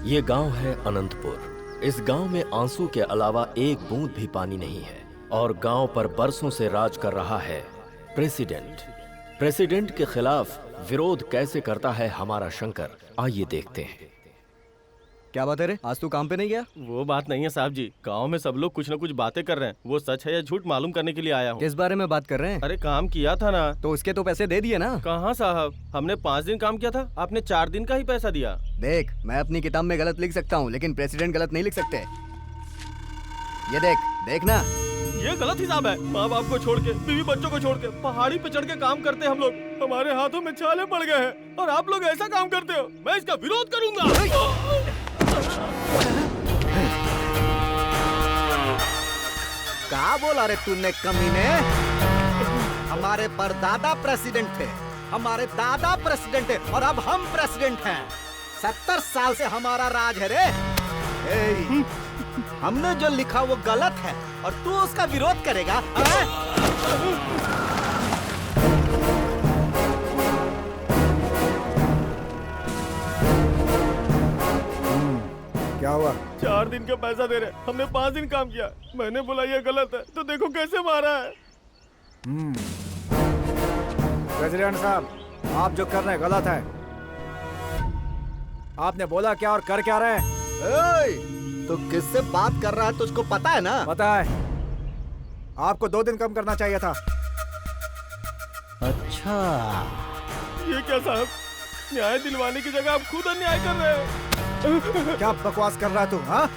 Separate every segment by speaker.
Speaker 1: ये गांव है अनंतपुर। इस गांव में आंसू के अलावा एक बूंद भी पानी नहीं है और गांव पर बरसों से राज कर रहा है प्रेसिडेंट। प्रेसिडेंट के खिलाफ विरोध कैसे करता है हमारा शंकर, आइए देखते हैं।
Speaker 2: क्या बात है रे, आज तू काम पे नहीं गया?
Speaker 3: वो बात नहीं है साहब जी, गांव में सब लोग कुछ न कुछ बातें कर रहे हैं। वो सच है या झूठ मालूम करने के लिए आया हूँ।
Speaker 2: किस बारे में बात कर रहे हैं?
Speaker 3: अरे काम किया था ना।
Speaker 2: तो उसके तो पैसे दे दिए ना?
Speaker 3: कहाँ साहब, हमने 5 दिन काम किया था, आपने 4 दिन का ही पैसा दिया।
Speaker 2: देख, मैं अपनी किताब में गलत लिख सकता हूँ लेकिन प्रेसिडेंट गलत नहीं लिख सकते। ये देखना।
Speaker 3: ये गलत हिसाब है। माँ बाप को छोड़ के, बीवी बच्चों को छोड़ के पहाड़ी पे चढ़ के काम करते हम लोग। हमारे हाथों में छाले पड़ गए हैं और आप लोग ऐसा काम करते हो। मैं इसका विरोध करूंगा।
Speaker 4: क्या बोला रे तूने कमीने? हमारे परदादा प्रेसिडेंट थे, हमारे दादा प्रेसिडेंट थे और अब हम प्रेसिडेंट हैं। 70 साल से हमारा राज है रे। हमने जो लिखा वो गलत है और तू उसका विरोध करेगा?
Speaker 5: क्या हुआ?
Speaker 3: 4 दिन का पैसा दे रहे, हमने 5 दिन काम किया। मैंने बोला ये गलत है तो देखो कैसे मारा है।
Speaker 5: प्रेसिडेंट साहब, आप जो कर रहे हैं गलत है। आपने बोला क्या और कर क्या रहे हैं?
Speaker 4: तो किससे बात कर रहा है तुझको पता है ना?
Speaker 5: पता है। आपको 2 दिन कम करना चाहिए था।
Speaker 4: अच्छा,
Speaker 3: ये क्या साहब, न्याय दिलवाने की जगह आप खुद अन्याय कर रहे हैं।
Speaker 5: क्या बकवास कर रहा है तू? हाँ?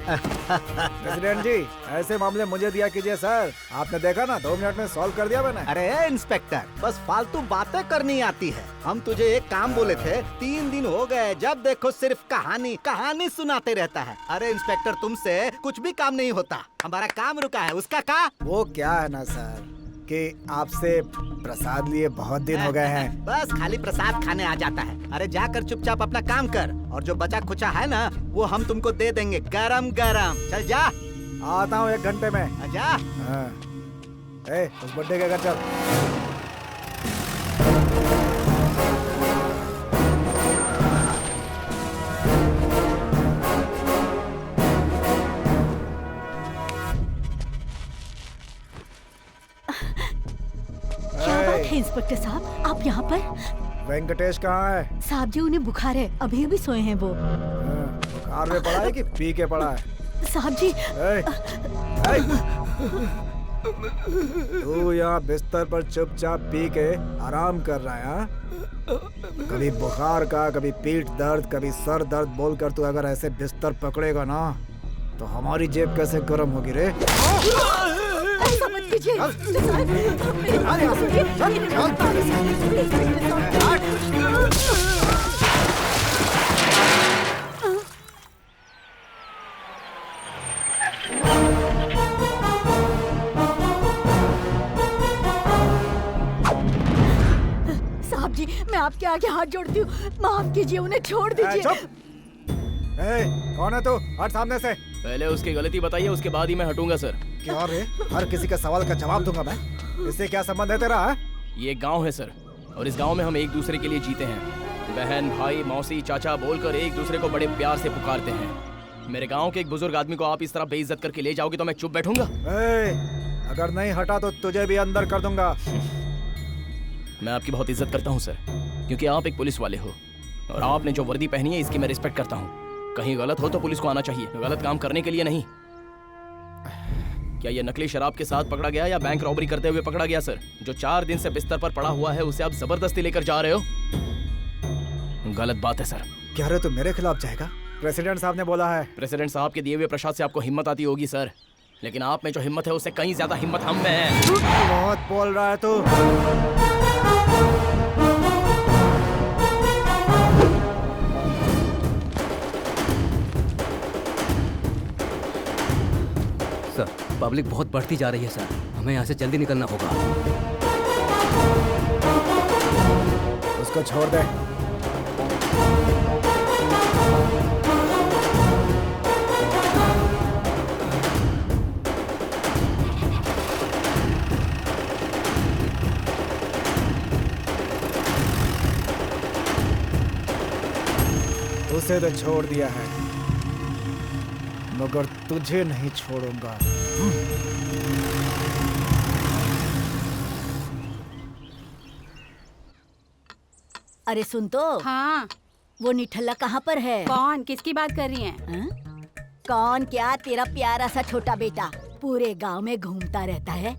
Speaker 5: प्रेसिडेंट जी, ऐसे मामले मुझे दिया कीजिए सर। आपने देखा ना, 2 मिनट में सॉल्व कर दिया मैंने।
Speaker 4: अरे इंस्पेक्टर, बस फालतू बातें करनी आती है। हम तुझे एक काम बोले थे, 3 दिन हो गए, जब देखो सिर्फ कहानी सुनाते रहता है। अरे इंस्पेक्टर, तुमसे कुछ भी काम नहीं होता। हमारा काम रुका है, उसका का?
Speaker 5: वो क्या है ना सर कि आपसे प्रसाद लिए बहुत दिन हो गए हैं।
Speaker 4: बस खाली प्रसाद खाने आ जाता है। अरे जाकर चुपचाप अपना काम कर और जो बचा खुचा है ना वो हम तुमको दे देंगे गरम गरम। चल जा।
Speaker 5: आता हूँ 1 घंटे में।
Speaker 4: जा।
Speaker 5: हाँ। उस बड्डे के घर चल।
Speaker 6: इंस्पेक्टर साहब, आप यहाँ पर?
Speaker 5: वेंकटेश कहाँ है?
Speaker 6: साहब जी, उन्हें बुखार है, अभी अभी सोए हैं वो।
Speaker 5: बुखार में पड़ा है कि पी के पड़ा है?
Speaker 6: साहब जी।
Speaker 5: तू यहाँ बिस्तर पर चुपचाप पी के आराम कर रहा है? हाँ? कभी बुखार का, कभी पीठ दर्द, कभी सर दर्द बोलकर तू अगर ऐसे बिस्तर पकड़ेगा ना तो हमारी जेब कैसे गर्म होगी रे?
Speaker 6: समझ लीजिए। साहब जी, मैं आपके आगे हाथ जोड़ती हूँ, माफ कीजिए, उन्हें छोड़ दीजिए।
Speaker 5: कौन है तू? हट सामने से।
Speaker 7: पहले उसकी गलती बताइए, उसके बाद ही मैं हटूंगा सर।
Speaker 5: क्या रे? हर किसी का सवाल का जवाब दूंगा मैं। इससे क्या संबंध है तेरा?
Speaker 7: ये गांव है सर, और इस गांव में हम एक दूसरे के लिए जीते हैं। बहन, भाई, मौसी, चाचा बोलकर एक दूसरे को बड़े प्यार से पुकारते हैं। मेरे गांव के एक बुजुर्ग आदमी को आप इस तरह बेइज्जत करके ले जाओगे तो मैं चुप बैठूंगा?
Speaker 5: अगर नहीं हटा तो तुझे भी अंदर कर दूंगा।
Speaker 7: मैं आपकी बहुत इज्जत करता हूँ सर, क्योंकि आप एक पुलिस वाले हो और आपने जो वर्दी पहनी है इसकी मैं रिस्पेक्ट करता हूँ। कहीं गलत हो तो पुलिस को आना चाहिए, गलत काम करने के लिए नहीं। क्या ये नकली शराब के साथ पकड़ा गया या बैंक रॉबरी करते हुए पकड़ा गया सर? जो 4 दिन से बिस्तर पर पड़ा हुआ है उसे आप जबरदस्ती लेकर जा रहे हो, गलत बात है सर।
Speaker 5: क्या रे, तू मेरे खिलाफ जाएगा? प्रेसिडेंट साहब ने बोला है।
Speaker 7: प्रेसिडेंट साहब के दिए हुए प्रसाद से आपको हिम्मत आती होगी सर, लेकिन आप में जो हिम्मत है उससे कहीं ज्यादा हिम्मत हम में है।
Speaker 5: बहुत बोल रहा है तू।
Speaker 2: सर, पब्लिक बहुत बढ़ती जा रही है सर, हमें यहाँ से जल्दी निकलना होगा।
Speaker 5: उसको छोड़ दे। उसे तो छोड़ दिया है, मगर तुझे नहीं छोड़ूंगा।
Speaker 6: अरे सुन तो,
Speaker 8: हाँ,
Speaker 6: वो निठल्ला कहाँ पर है?
Speaker 8: कौन? किसकी बात कर रही हैं?
Speaker 6: हाँ? कौन क्या? तेरा प्यारा सा छोटा बेटा पूरे गांव में घूमता रहता है।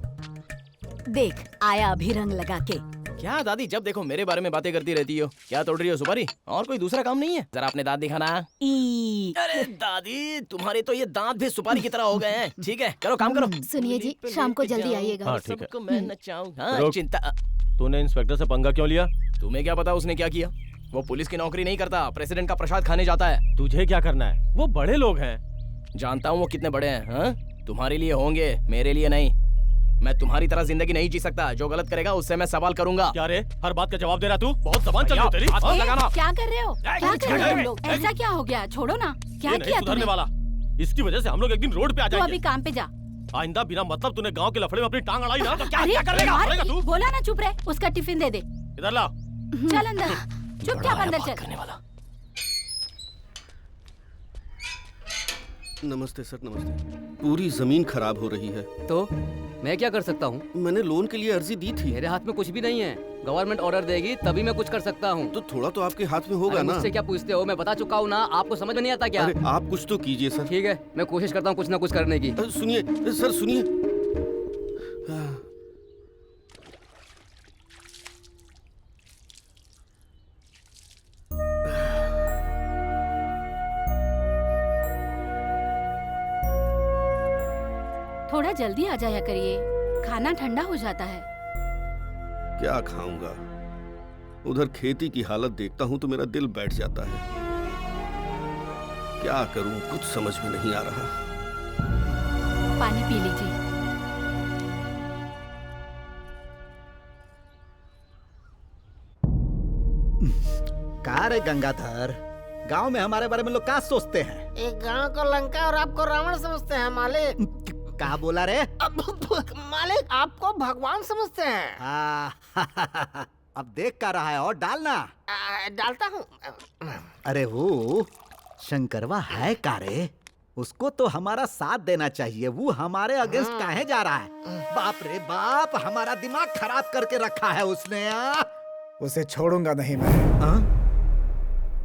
Speaker 6: देख आया अभी रंग लगा के।
Speaker 7: क्या दादी, जब देखो मेरे बारे में बातें करती रहती हो। क्या तोड़ रही हो सुपारी? और कोई दूसरा काम नहीं है? जरा अपने दांत दिखाना।
Speaker 6: ई
Speaker 7: अरे दादी, तुम्हारे तो ये दांत भी सुपारी की तरह हो गए हैं। ठीक है, करो काम करो।
Speaker 9: सुनिए जी, शाम को जल्दी आइएगा।
Speaker 3: हाँ, ठीक है।
Speaker 7: सबको मैं नचाऊं। हाँ,
Speaker 3: रुक।
Speaker 7: चिंता।
Speaker 3: तूने इंस्पेक्टर से पंगा क्यों लिया?
Speaker 7: तुम्हें क्या पता उसने क्या किया? वो पुलिस की नौकरी नहीं करता, प्रेसिडेंट का प्रसाद खाने जाता है।
Speaker 3: तुझे क्या करना है? वो बड़े लोग हैं।
Speaker 7: जानता हूँ वो कितने बड़े हैं। हाँ? तुम्हारे लिए होंगे, मेरे लिए नहीं। मैं तुम्हारी तरह जिंदगी नहीं जी सकता। जो गलत करेगा उससे मैं सवाल करूंगा।
Speaker 3: क्या रे, हर बात का जवाब दे रहा तू? बहुत जबान चल रही है तेरी।
Speaker 7: हाथ मत लगाना।
Speaker 8: क्या कर रहे हो? क्या कर रहे हो तुम लोग? ऐसा क्या हो गया? छोड़ो ना। क्या
Speaker 3: ये नहीं
Speaker 8: किया
Speaker 3: सुधरने
Speaker 8: तुमने?
Speaker 3: वाला। इसकी वजह से हम लोग एक दिन रोड पे आ
Speaker 8: तू अभी
Speaker 3: जाएंगे।
Speaker 8: काम पे जा।
Speaker 3: आइंदा बिना मतलब तूने गांव के लफड़े में अपनी टांग अड़ाई ना तो क्या
Speaker 8: अरे
Speaker 3: क्या करेगा?
Speaker 8: मार
Speaker 3: करेगा
Speaker 8: की।
Speaker 3: तू?
Speaker 8: बोला ना चुप रहे। उसका टिफिन दे दे।
Speaker 3: इधर ला।
Speaker 8: चल अंदर। चुपचाप अंदर चल।
Speaker 7: करने वाला।
Speaker 10: नमस्ते सर, नमस्ते। पूरी जमीन खराब हो रही है।
Speaker 2: तो मैं क्या कर सकता हूँ?
Speaker 10: मैंने लोन के लिए अर्जी दी थी।
Speaker 2: मेरे हाथ में कुछ भी नहीं है। गवर्नमेंट ऑर्डर देगी तभी मैं कुछ कर सकता हूँ।
Speaker 10: तो थोड़ा तो आपके हाथ में होगा
Speaker 2: अरे
Speaker 10: ना।
Speaker 2: मुझसे क्या पूछते हो? मैं बता चुका हूँ ना, आपको समझ में नहीं आता क्या?
Speaker 10: अरे आप कुछ तो कीजिए सर।
Speaker 2: ठीक है, मैं कोशिश करता हूँ कुछ ना कुछ करने की।
Speaker 10: सुनिए सर, सुनिए।
Speaker 8: थोड़ा जल्दी आ जाया करिए, खाना ठंडा हो जाता है।
Speaker 10: क्या खाऊंगा? उधर खेती की हालत देखता हूँ तो मेरा दिल बैठ जाता है। क्या करूं, कुछ समझ में नहीं आ रहा।
Speaker 8: पानी पी लीजिए।
Speaker 4: का रे गंगाधर, गांव में हमारे बारे में लोग क्या सोचते हैं?
Speaker 11: एक गांव को लंका और आपको रावण समझते हैं मालिक।
Speaker 4: क्या बोला रे?
Speaker 11: मालिक आपको भगवान समझते हैं।
Speaker 4: अब देख क्या रहा है, और डालना।
Speaker 11: डालता हूँ।
Speaker 4: अरे वो शंकरवा है का रे? उसको तो हमारा साथ देना चाहिए। वो हमारे अगेंस्ट काहे जा रहा है? बाप रे बाप, हमारा दिमाग खराब करके रखा है उसने।
Speaker 5: उसे छोड़ूंगा नहीं मैं।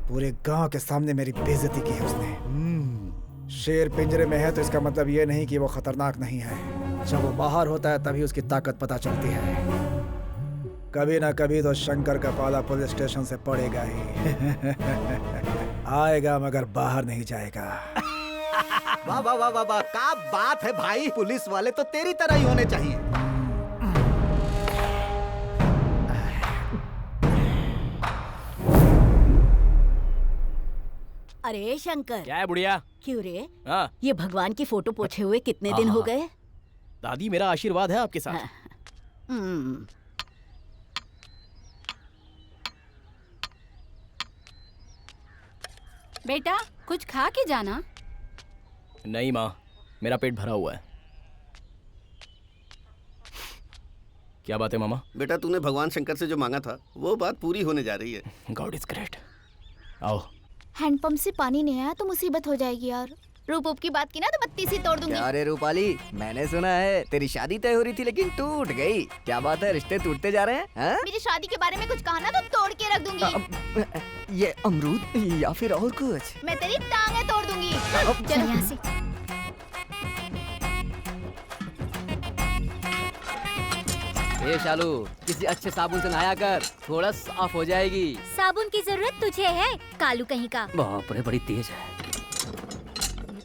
Speaker 5: पूरे गांव के सामने मेरी बेइज्जती की है उसने। शेर पिंजरे में है तो इसका मतलब ये नहीं कि वो खतरनाक नहीं है। जब वो बाहर होता है तभी उसकी ताकत पता चलती है। कभी ना कभी तो शंकर का पाला पुलिस स्टेशन से पड़ेगा ही। आएगा मगर बाहर नहीं जाएगा।
Speaker 4: वाह वाह वाह वाह वाह, क्या बात है भाई। पुलिस वाले तो तेरी तरह ही होने चाहिए।
Speaker 6: अरे शंकर,
Speaker 7: क्या है बुढ़िया?
Speaker 6: क्यों रे?
Speaker 7: हाँ
Speaker 6: ये भगवान की फोटो पोछे हुए कितने दिन हो गए?
Speaker 7: दादी, मेरा आशीर्वाद है आपके साथ।
Speaker 6: हम्म,
Speaker 8: बेटा कुछ खा के जाना।
Speaker 7: नहीं माँ, मेरा पेट भरा हुआ है। क्या बात है मामा?
Speaker 10: बेटा तूने भगवान शंकर से जो मांगा था वो बात पूरी होने जा रही है।
Speaker 7: God is great. आओ।
Speaker 9: हैंडपंप से पानी नहीं आया तो मुसीबत हो जाएगी यार। रूप की बात की ना तो बत्ती सी तोड़ दूंगी।
Speaker 2: क्या रे रूपाली, मैंने सुना है तेरी शादी तय हो रही थी लेकिन टूट गई। क्या बात है, रिश्ते टूटते जा रहे हैं?
Speaker 9: मेरी शादी के बारे में कुछ कहा ना तो तोड़ के रख दूंगी।
Speaker 2: ये अमरूद या फिर और कुछ?
Speaker 9: मैं तेरी टांगे तोड़ दूंगी। चल यहाँ से।
Speaker 2: ए शालू, किसी अच्छे साबुन से नहाया कर, थोड़ा साफ हो जाएगी।
Speaker 9: साबुन की जरूरत तुझे है, कालू कहीं का।
Speaker 2: बाप रे, बड़ी तेज है।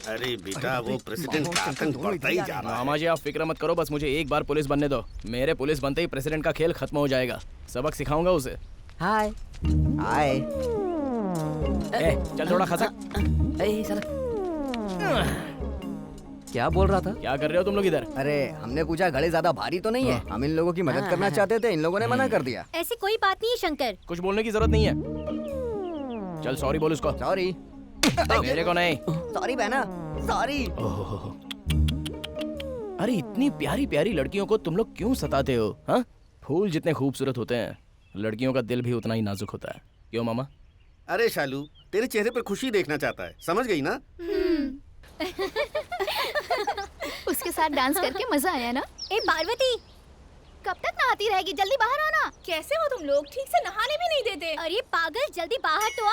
Speaker 10: अरे बेटा वो प्रेसिडेंट का आतंक बढ़ता ही जा रहा है।
Speaker 7: मामा जी आप फिक्र मत करो, बस मुझे एक बार पुलिस बनने दो। मेरे पुलिस बनते ही प्रेसिडेंट का खेल खत्म हो जाएगा। सबक सिखाऊंगा उसे।
Speaker 2: हाय हाय।
Speaker 7: चल थोड़ा खसक।
Speaker 2: ए साला, क्या बोल रहा था?
Speaker 7: क्या कर रहे हो तुम लोग इधर?
Speaker 2: अरे हमने पूछा घड़े ज्यादा भारी तो नहीं है, हम इन लोगों की मदद करना चाहते थे, इन लोगों ने मना कर दिया।
Speaker 6: ऐसी कोई बात नहीं है शंकर।
Speaker 7: कुछ बोलने की जरूरत नहीं है। चल सॉरी बोल उसको।
Speaker 2: सॉरी।
Speaker 7: मेरे को नहीं।
Speaker 2: सॉरी बहना, सॉरी।
Speaker 7: अरे इतनी प्यारी प्यारी लड़कियों को तुम लोग क्यों सताते हो? हाँ, फूल जितने खूबसूरत होते हैं, लड़कियों का दिल भी उतना ही नाजुक होता है। क्यों मामा?
Speaker 10: अरे शालू, तेरे चेहरे पर खुशी देखना चाहता है, समझ गई ना?
Speaker 9: उसके साथ डांस करके मजा आया ना?
Speaker 6: ए पार्वती,
Speaker 9: कब तक नहाती रहेगी? जल्दी बाहर आना।
Speaker 6: कैसे हो तुम लोग? ठीक से नहाने भी नहीं देते। अरे पागल, जल्दी बाहर तो आ।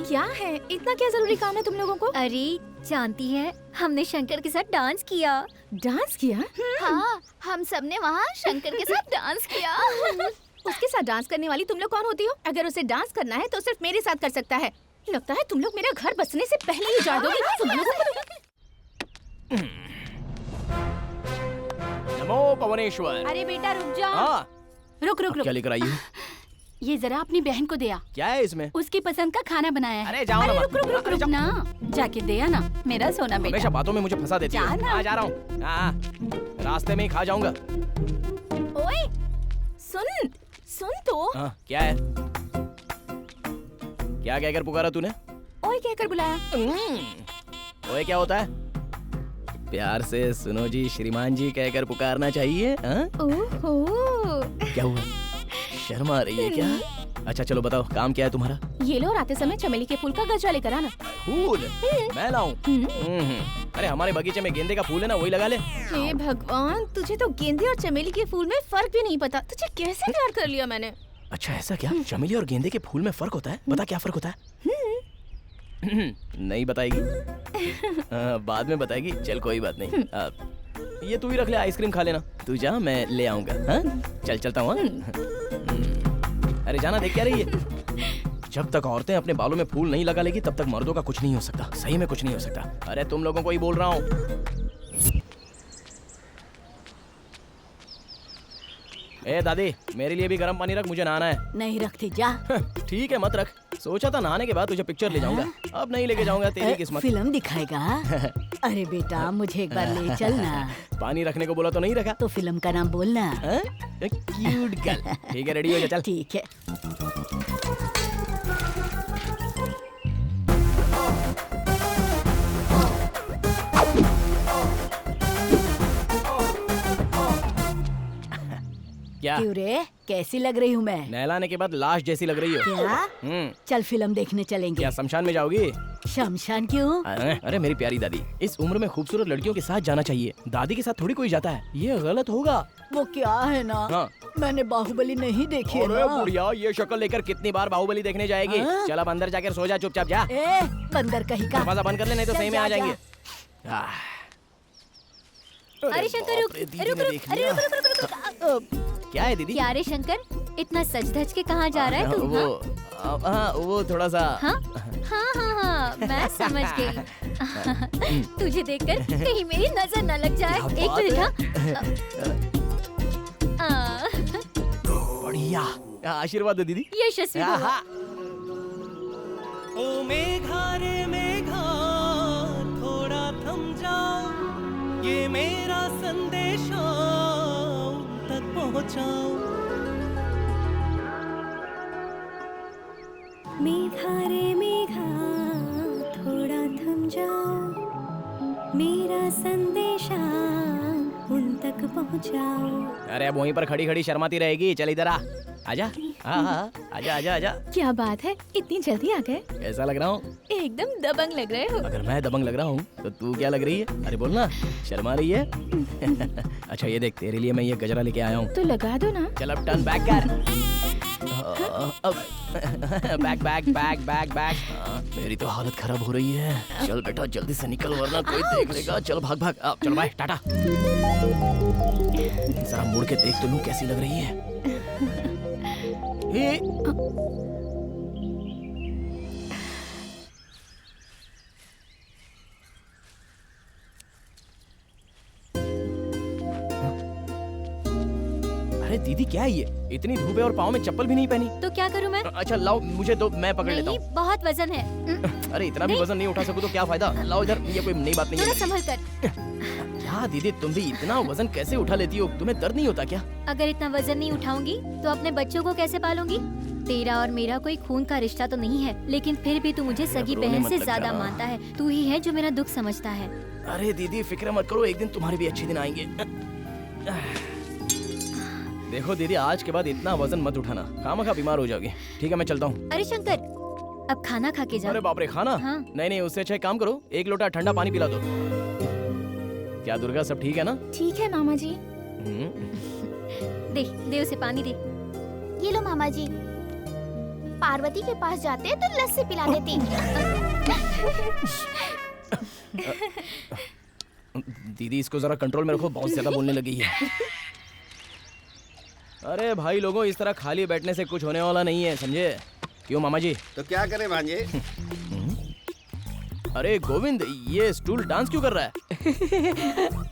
Speaker 8: क्या है? इतना क्या जरूरी काम है तुम लोगों को?
Speaker 6: अरे जानती है, हमने शंकर के साथ डांस किया।
Speaker 8: डांस किया?
Speaker 9: हाँ, हम सबने वहाँ शंकर के साथ डांस किया।
Speaker 8: उसके साथ डांस करने वाली तुम लोग कौन होती हो? अगर उसे डांस करना है तो सिर्फ मेरे साथ कर सकता है। लगता है तुम लोग मेरा घर बसने से पहले ही जान दोगे। तुम लोगों को
Speaker 7: नमो पवनेश्वर।
Speaker 8: अरे बेटा रुक जाओ।
Speaker 7: हाँ।
Speaker 8: रुक रुक रुक।
Speaker 7: क्या लेकर आई हो?
Speaker 8: ये जरा अपनी बहन को दिया।
Speaker 7: क्या है इसमें?
Speaker 8: उसकी पसंद का खाना बनाया है।
Speaker 7: अरे जाओ ना।
Speaker 8: रुक रुक रुक रुक ना, जाके दे ना मेरा सोना बेटा।
Speaker 7: हमेशा बातों में मुझे फंसा देती हो। जा रहा हूँ। रास्ते में ही खा जाऊंगा।
Speaker 8: ओए सुन सुन तो।
Speaker 7: हाँ, क्या है? क्या कहकर पुकारा तूने?
Speaker 8: ओए कहकर बुलाया।
Speaker 7: ओए क्या होता है? प्यार से सुनो जी श्रीमान जी कहकर पुकारना चाहिए।
Speaker 8: ओहो।
Speaker 7: क्या हुआ? शर्म आ रही है क्या? अच्छा चलो बताओ, काम क्या है तुम्हारा?
Speaker 8: ये लो, आते समय चमेली के फूल का गजरा लेकर आना।
Speaker 7: फूल? मैं लाऊं? अरे हमारे बगीचे में गेंदे का फूल है ना, वही लगा ले।
Speaker 8: हे भगवान, तुझे तो गेंदे और चमेली के फूल में फर्क भी नहीं पता। तुझे कैसे प्यार कर लिया मैंने?
Speaker 7: अच्छा ऐसा क्या? चमेली और गेंदे के फूल में फर्क होता है? बता क्या फर्क होता है? नहीं बताएगी? बाद में बताएगी। चल कोई बात नहीं। ये तू ही रख ले, आइसक्रीम खा लेना। तू जा, मैं ले आऊंगा। चल चलता हूँ। अरे जाना, देख क्या रही है? जब तक औरतें अपने बालों में फूल नहीं लगा लेगी तब तक मर्दों का कुछ नहीं हो सकता। सही में कुछ नहीं हो सकता। अरे तुम लोगों को ही बोल रहा हूँ। ए दादी, मेरे लिए भी गर्म पानी रख, मुझे नहाना है।
Speaker 6: नहीं रखती, जा।
Speaker 7: ठीक है मत रख। सोचा था नहाने के बाद तुझे पिक्चर ले जाऊंगा, अब नहीं लेके जाऊंगा। तेरी किस्मत।
Speaker 6: फिल्म दिखाएगा? अरे बेटा मुझे एक बार ले चलना।
Speaker 7: पानी रखने को बोला तो नहीं रखा।
Speaker 6: तो फिल्म का नाम बोलना।
Speaker 7: Cute girl. ठीक है, रेडी हो जा, चल।
Speaker 6: ठीक है।
Speaker 7: क्या?
Speaker 6: क्यों रे, कैसी लग रही हूँ मैं?
Speaker 7: नहलाने के बाद लाश जैसी लग रही हो।
Speaker 6: क्या? चल फिल्म देखने चलेंगे।
Speaker 7: क्या शमशान में जाओगी?
Speaker 6: शमशान क्यों?
Speaker 7: अरे मेरी प्यारी दादी, इस उम्र में खूबसूरत लड़कियों के साथ जाना चाहिए। दादी के साथ थोड़ी कोई जाता है, ये गलत होगा।
Speaker 6: वो क्या है ना,
Speaker 7: हाँ।
Speaker 6: मैंने बाहुबली नहीं देखी है
Speaker 7: अरे
Speaker 6: ना।
Speaker 7: बुढ़िया, ये शक्ल लेकर कितनी बार बाहुबली देखने जाएगी? चल अब अंदर जाकर सो जा चुपचाप, जा।
Speaker 6: ए, बंदर कहीं का।
Speaker 7: दरवाजा बंद कर ले, नहीं तो सही में आ जाएंगे।
Speaker 6: अरे शंकर रुक, अरे रुक।
Speaker 7: क्या है दीदी?
Speaker 6: क्या रे शंकर, इतना सज धज के कहाँ जा रहा है तू?
Speaker 7: वो थोड़ा सा।
Speaker 6: हाँ, मैं समझ गई। तुझे देखकर कहीं मेरी नजर न लग जाए। एक मिनट।
Speaker 7: बढ़िया, आशीर्वाद दो दीदी।
Speaker 6: यशस्वी हो।
Speaker 3: ओ मेघा रे मेघा, थोड़ा थम जाओ, ये मेरा संदेशा तक पहुंचाओ।
Speaker 12: मेघा रे मेघा, थोड़ा थम जाओ, मेरा संदेशा उन तक पहुंचाओ।
Speaker 7: अरे अब वहीं पर खड़ी खड़ी शर्माती रहेगी, चल इधर आ। आजा। आजा आजा आजा।
Speaker 8: क्या बात है, इतनी जल्दी आ गए?
Speaker 7: कैसा लग रहा हूँ?
Speaker 8: एकदम दबंग लग रहे हो।
Speaker 7: अगर मैं दबंग लग रहा हूँ तो तू क्या लग रही है? अरे बोलना, शर्मा रही है? अच्छा ये देख, तेरे लिए मैं ये गजरा लेके आया हूँ।
Speaker 8: तो लगा दो ना।
Speaker 7: चल अब टर्न बैक कर। Back back back back back. मेरी तो हालत खराब हो रही है। चल बेटा जल्दी से निकल वरना कोई देख लेगा। चल भाग भाग। चल बाय टाटा। जरा मुड़ के देख तो लूं कैसी लग रही है। अरे दीदी क्या है ये? इतनी धूप है और पाँव में चप्पल भी नहीं पहनी।
Speaker 9: तो क्या करूं मैं?
Speaker 7: अच्छा लाओ मुझे दो, मैं पकड़ लेता हूँ।
Speaker 9: बहुत वजन है।
Speaker 7: अरे इतना भी वजन नहीं उठा सकूं तो क्या फायदा। लाओ इधर, ये कोई नई बात नहीं
Speaker 9: थोड़ा
Speaker 7: है।
Speaker 9: संभल कर।
Speaker 7: क्या दीदी तुम भी इतना वजन कैसे उठा लेती हो? तुम्हें दर्द नहीं होता क्या?
Speaker 9: अगर इतना वजन नहीं उठाऊंगी तो अपने बच्चों को कैसे पालूंगी? तेरा और मेरा कोई खून का रिश्ता तो नहीं है, लेकिन फिर भी तू मुझे सगी बहन से ज्यादा मानता है। तू ही है जो मेरा दुख समझता है।
Speaker 7: अरे दीदी फिक्र मत करो, एक दिन तुम्हारे भी अच्छे दिन आएंगे। देखो दीदी आज के बाद इतना वजन मत उठाना, खामखा बीमार हो जाओगे। ठीक है मैं चलता हूँ।
Speaker 9: अरे शंकर, अब खाना खा के जा।
Speaker 7: अरे बाप रे खाना?
Speaker 9: हाँ।
Speaker 7: नहीं नहीं, उससे अच्छा एक काम करो, एक लोटा ठंडा पानी पिला दो। क्या दुर्गा सब ठीक है ना?
Speaker 8: ठीक है मामा जी।
Speaker 9: दे उसे पानी दे।
Speaker 13: ये लो मामा जी, पार्वती के पास जाते तो लस्सी पिला देती।
Speaker 7: दीदी इसको जरा कंट्रोल में रखो, बहुत ज्यादा बोलने लगी है। अरे भाई लोगों, इस तरह खाली बैठने से कुछ होने वाला नहीं है, समझे? क्यों मामा जी?
Speaker 10: तो क्या करें भांजे?
Speaker 7: अरे गोविंद, ये स्टूल डांस क्यों कर रहा है?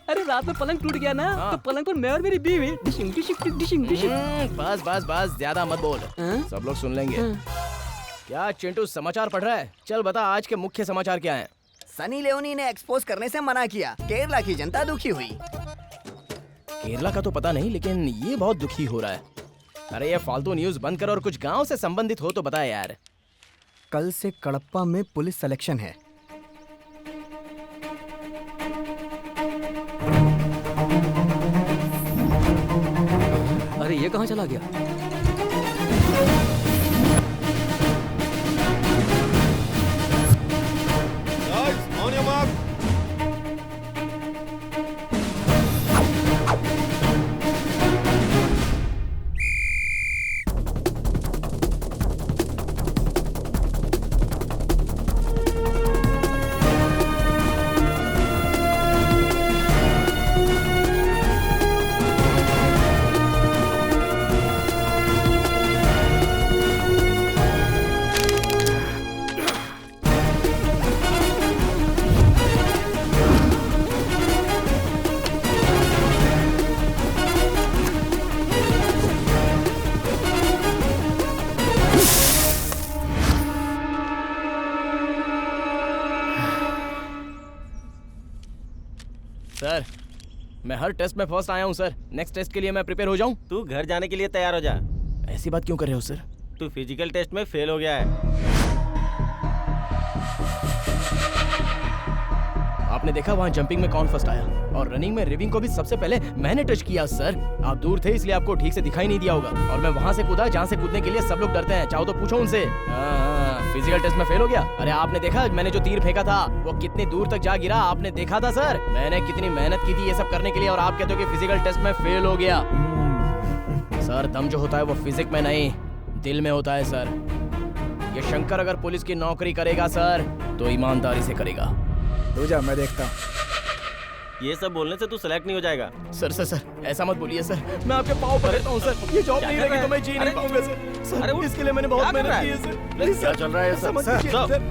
Speaker 14: अरे रात में पलंग टूट गया ना, तो पलंग पर मैं और मेरी बीवी डिशिंग डिशिंग डिशिंग डिशिंग।
Speaker 7: बस बस बस, ज्यादा मत बोल, सब लोग सुन लेंगे। क्या चिंटू समाचार पढ़ रहा है? चल बता आज के मुख्य समाचार क्या हैं?
Speaker 2: सनी लियोनी ने एक्सपोज करने से मना किया, केरला की जनता दुखी हुई।
Speaker 7: केरला का तो पता नहीं, लेकिन ये बहुत दुखी हो रहा है। अरे ये फालतू न्यूज बंद कर और कुछ गांव से संबंधित हो तो बता यार।
Speaker 2: कल से कड़प्पा में पुलिस सिलेक्शन है।
Speaker 14: अरे ये कहाँ चला गया?
Speaker 10: On your mark.
Speaker 7: सर मैं हर टेस्ट में फर्स्ट आया हूँ सर। नेक्स्ट टेस्ट के लिए मैं प्रिपेयर हो जाऊँ?
Speaker 3: तू घर जाने के लिए तैयार हो जा।
Speaker 7: ऐसी बात क्यों कर रहे हो सर?
Speaker 3: तू फिजिकल टेस्ट में फेल हो गया है।
Speaker 7: आपने देखा वहाँ जंपिंग में कौन फर्स्ट आया, और रनिंग में रिविंग को भी सबसे पहले मैंने टच किया सर। आप दूर थे इसलिए आपको ठीक से दिखाई नहीं दिया होगा, और मैं वहाँ से कूदा जहाँ से कूदने के लिए सब लोग डरते हैं। चाहो तो पूछो उनसे। फिजिकल टेस्ट में फेल हो गया। अरे आपने देखा मैंने जो तीर फेंका था वो कितनी दूर तक जा गिरा? आपने देखा था सर? मैंने कितनी मेहनत की थी ये सब करने के लिए, और आप कहते हो कि फिजिकल टेस्ट में फेल हो गया। सर दम जो होता है वो फिजिक्स में नहीं दिल में होता है सर। ये शंकर अगर पुलिस की नौकरी करेगा सर तो ईमानदारी से करेगा।
Speaker 5: तू जा, मैं देखता हूँ।
Speaker 3: ये सब बोलने से तू सेलेक्ट नहीं हो जाएगा।
Speaker 7: सर सर सर ऐसा मत बोलिए सर, मैं आपके पाँव पकड़ता हूँ सर। ये जॉब नहीं रहेगी तो मैं जी नहीं पाऊंगा सर। सर इसके लिए मैंने बहुत मेहनत की है सर।
Speaker 1: क्या चल रहा है सर?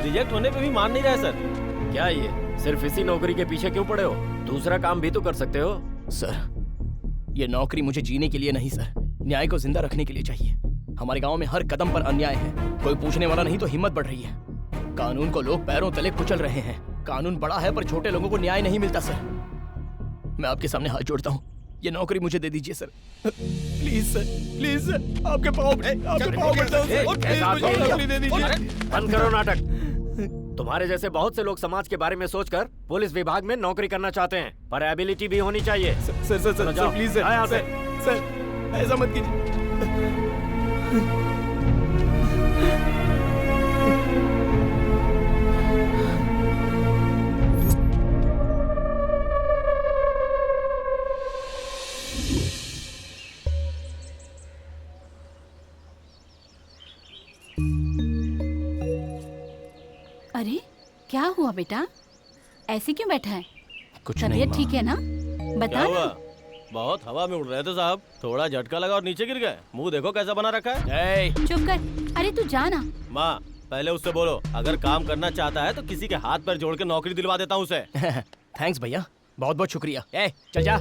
Speaker 3: रिजेक्ट होने पे भी मान नहीं रहा है सर।
Speaker 1: क्या ये सिर्फ इसी नौकरी के पीछे क्यों पड़े हो? दूसरा काम भी तो कर सकते हो।
Speaker 7: सर ये नौकरी मुझे जीने के लिए नहीं सर, न्याय को जिंदा रखने के लिए चाहिए। हमारे गांव में हर कदम पर अन्याय है, कोई पूछने वाला नहीं तो हिम्मत बढ़ रही है। कानून को लोग पैरों तले कुचल रहे हैं। कानून बड़ा है पर छोटे लोगों को न्याय नहीं मिलता सर। मैं आपके सामने हाथ जोड़ता हूँ, ये नौकरी मुझे दे दीजिए sir. Please sir, please sir, आपके पाँव पड़ता हूं सर। प्लीज मुझे नौकरी दे दीजिए।
Speaker 1: बंद करो नाटक। तुम्हारे जैसे बहुत से लोग समाज के बारे में सोचकर पुलिस विभाग में नौकरी करना चाहते हैं, पर एबिलिटी भी होनी चाहिए।
Speaker 7: Sir sir sir sir please sir, sir ऐसा मत कीजिए।
Speaker 15: अरे क्या हुआ बेटा, ऐसे क्यों बैठा है?
Speaker 7: कुछ नहीं
Speaker 15: तबीयत
Speaker 7: माँ।
Speaker 15: ठीक है ना?
Speaker 3: क्या
Speaker 15: बता
Speaker 3: हुआ?
Speaker 15: ना।
Speaker 3: बहुत हवा में उड़ रहे थे साहब, थोड़ा झटका लगा और नीचे गिर गए। मुंह देखो कैसा बना रखा है।
Speaker 15: चुप कर, अरे तू जा ना।
Speaker 3: माँ पहले उससे बोलो, अगर काम करना चाहता है तो किसी के हाथ पैर जोड़ के नौकरी दिलवा देता हूँ उसे।
Speaker 7: थैंक्स भैया, बहुत बहुत शुक्रिया। ए चल जा,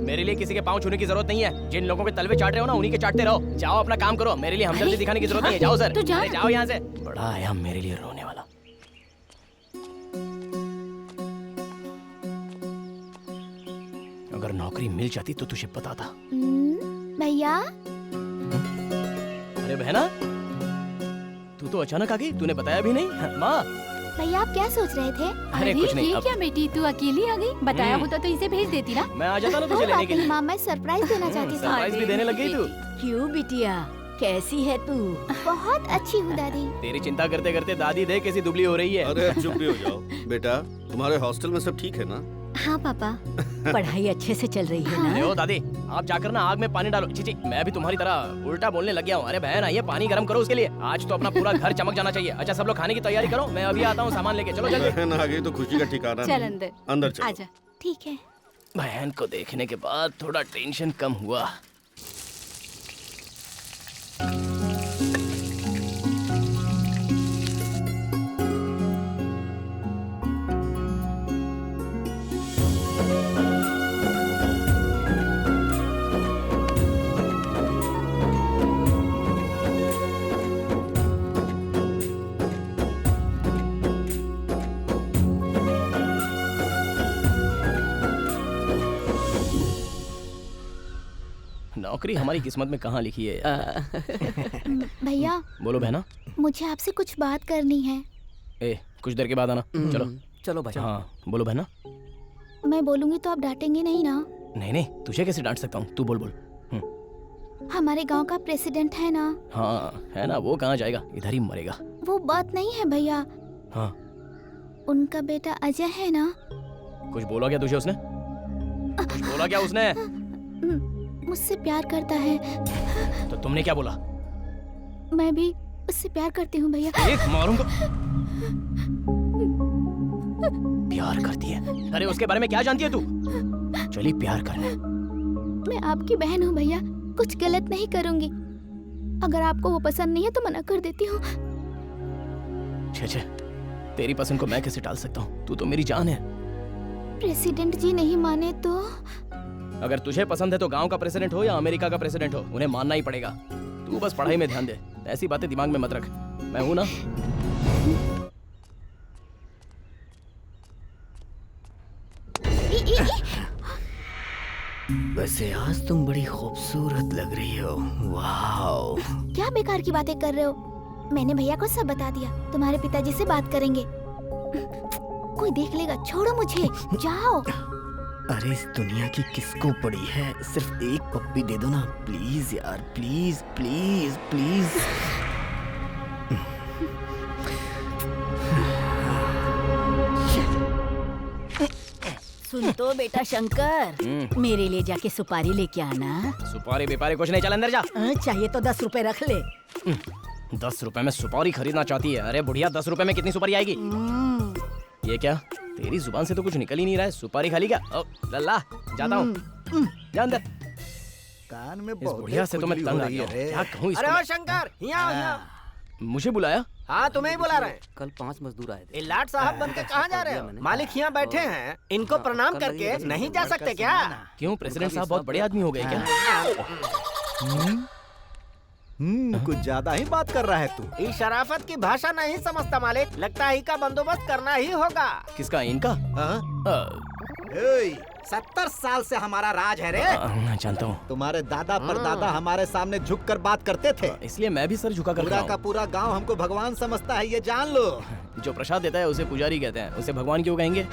Speaker 7: मेरे लिए किसी के पाँव छूने की जरूरत नहीं है। जिन लोगों के तलवे चाट रहे हो ना, उन्हीं के चाटते रहो। जाओ अपना काम करो, मेरे लिए हमदर्दी दिखाने की जरूरत नहीं है। जाओ सर,
Speaker 15: तू जा।
Speaker 7: अरे जाओ यहाँ से। बड़ा आया मेरे लिए रोने वाला। अगर नौकरी मिल जाती तो तुझे बताता।
Speaker 13: भैया
Speaker 7: अरे बहना, तू तो अचानक आ गई, तूने बताया भी नहीं। माँ
Speaker 13: भैया आप क्या सोच रहे थे?
Speaker 7: अरे कुछ नहीं,
Speaker 15: ये
Speaker 7: अब-
Speaker 15: क्या बेटी, तू अकेली आ गई? बताया होता तो इसे भेज देती ना।
Speaker 7: मैं आ जाता ना तुझे
Speaker 13: कोई
Speaker 7: लेने
Speaker 13: बात
Speaker 7: के
Speaker 13: नहीं
Speaker 7: लिए।
Speaker 13: माँ, मैं सरप्राइज देना चाहती थी।
Speaker 7: सरप्राइज भी देने लग गई तू।
Speaker 6: क्यों बिटिया, कैसी है तू?
Speaker 13: बहुत अच्छी हूँ दादी।
Speaker 7: तेरी चिंता करते करते दादी देख कैसी दुबली हो रही है।
Speaker 10: अरे चुप भी हो जाओ। बेटा तुम्हारे हॉस्टल में सब ठीक है ना?
Speaker 9: हाँ पापा।
Speaker 6: पढ़ाई अच्छे से चल रही है
Speaker 7: अरे
Speaker 6: ना?
Speaker 7: ओ दादी, आप जाकर ना आग में पानी डालो। चीची, मैं भी तुम्हारी तरह उल्टा बोलने लग गया हूँ। अरे बहन आइए, पानी गर्म करो उसके लिए। आज तो अपना पूरा घर चमक जाना चाहिए। अच्छा सब लोग खाने की तैयारी करो, मैं अभी आता हूँ सामान लेके। चलो जल्दी।
Speaker 10: बहन आ गई तो खुशी का ठिकाना
Speaker 15: चल
Speaker 10: नहीं।
Speaker 15: अंदर,
Speaker 10: अंदर चलो।
Speaker 15: आजा।
Speaker 13: ठीक है।
Speaker 7: बहन को देखने के बाद थोड़ा टेंशन कम हुआ। नौकरी हमारी किस्मत में कहाँ लिखी है यार।
Speaker 13: भैया
Speaker 7: बोलो बहना।
Speaker 13: मुझे आपसे कुछ बात करनी है।
Speaker 7: ए कुछ देर के बाद आना। चलो
Speaker 2: चलो भाई।
Speaker 7: हाँ बोलो बहना।
Speaker 13: मैं बोलूंगी तो आप डांटेंगे नहीं ना?
Speaker 7: नहीं नहीं, तुझे कैसे डांट सकता हूँ, तू बोल बोल।
Speaker 13: हमारे गांव का प्रेसिडेंट है ना?
Speaker 7: हाँ है ना, वो कहाँ जाएगा, इधर ही मरेगा।
Speaker 13: वो बात नहीं है भैया।
Speaker 7: हाँ
Speaker 13: उनका बेटा अजय है ना?
Speaker 7: कुछ बोला क्या तुझे उसने? कुछ बोला क्या उसने?
Speaker 13: मुझसे प्यार करता है।
Speaker 7: तो तुमने क्या बोला?
Speaker 13: मैं भी उससे प्यार करती हूँ भैया।
Speaker 7: एक मारूंगा। प्यार करती है? अरे उसके बारे में क्या जानती है तू? चली प्यार करने।
Speaker 13: मैं आपकी बहन हूँ भैया, कुछ गलत नहीं करूंगी। अगर आपको वो पसंद नहीं है तो मना कर देती हूँ।
Speaker 7: छे छे, तेरी पसंद को मैं कैसे टाल सकता हूँ, तू तो मेरी जान है।
Speaker 13: प्रेसिडेंट जी नहीं माने तो?
Speaker 7: अगर तुझे पसंद है तो गांव का प्रेसिडेंट हो या अमेरिका का प्रेसिडेंट हो, उन्हें मानना ही पड़ेगा। तू बस पढ़ाई में ध्यान दे, ऐसी बातें दिमाग में मत रख। मैं हूं ना।
Speaker 6: वैसे आज तुम बड़ी खूबसूरत लग रही हो। वाओ।
Speaker 13: क्या बेकार की बातें कर रहे हो? मैंने भैया को सब बता दिया। तुम्हारे पिताजी से बात करेंगे। कोई देख लेगा, छोड़ो मुझे, जाओ।
Speaker 6: अरे इस दुनिया की किसको पड़ी है, सिर्फ एक पप्पी दे दो ना प्लीज यार, प्लीज प्लीज प्लीज। सुन तो बेटा शंकर, मेरे लिए जाके सुपारी लेके आना।
Speaker 7: सुपारी बेपारी कुछ नहीं, चल अंदर जा।
Speaker 6: चाहिए तो 10 रुपए रख ले।
Speaker 7: 10 रुपए में सुपारी खरीदना चाहती है? अरे बुढ़िया, 10 रुपए में कितनी सुपारी आएगी? ये क्या, तेरी जुबान से तो कुछ निकल ही नहीं रहा है। सुपारी खा ली क्या? ओ लल्ला, जाता हूँ, जा अंदर।
Speaker 4: कान में
Speaker 7: इस
Speaker 4: बहुत
Speaker 7: बुढ़िया से तो मैं तंग आ गया हूँ। क्या कहूँ इसको
Speaker 11: अरे
Speaker 7: मैं?
Speaker 11: ओ शंकर, यहाँ आओ, यहाँ।
Speaker 7: मुझे बुलाया?
Speaker 11: हाँ तुम्हें ही बुला रहे हैं।
Speaker 14: कल 5 मजदूर आए थे।
Speaker 11: ये लाट साहब बनके कहाँ जा रहे हो? मालिक यहाँ बैठे हैं, इनको प्रणाम करके नहीं जा सकते क्या?
Speaker 7: क्यों, प्रेसिडेंट साहब बहुत बड़े आदमी हो गए क्या?
Speaker 4: कुछ ज्यादा ही बात कर रहा है तू।
Speaker 11: इस शराफत की भाषा नहीं समझता मालिक, लगता है का बंदोबस्त करना ही होगा।
Speaker 7: किसका, इनका?
Speaker 4: 70 साल से हमारा राज है रे।
Speaker 7: मैं जानता हूँ।
Speaker 4: तुम्हारे दादा परदादा हमारे सामने झुक कर बात करते थे,
Speaker 7: इसलिए मैं भी सर झुका कर
Speaker 4: पूरा का पूरा गांव हमको भगवान समझता है, ये जान लो।
Speaker 7: जो प्रसाद देता है उसे पुजारी कहते हैं, उसे भगवान क्यों कहेंगे?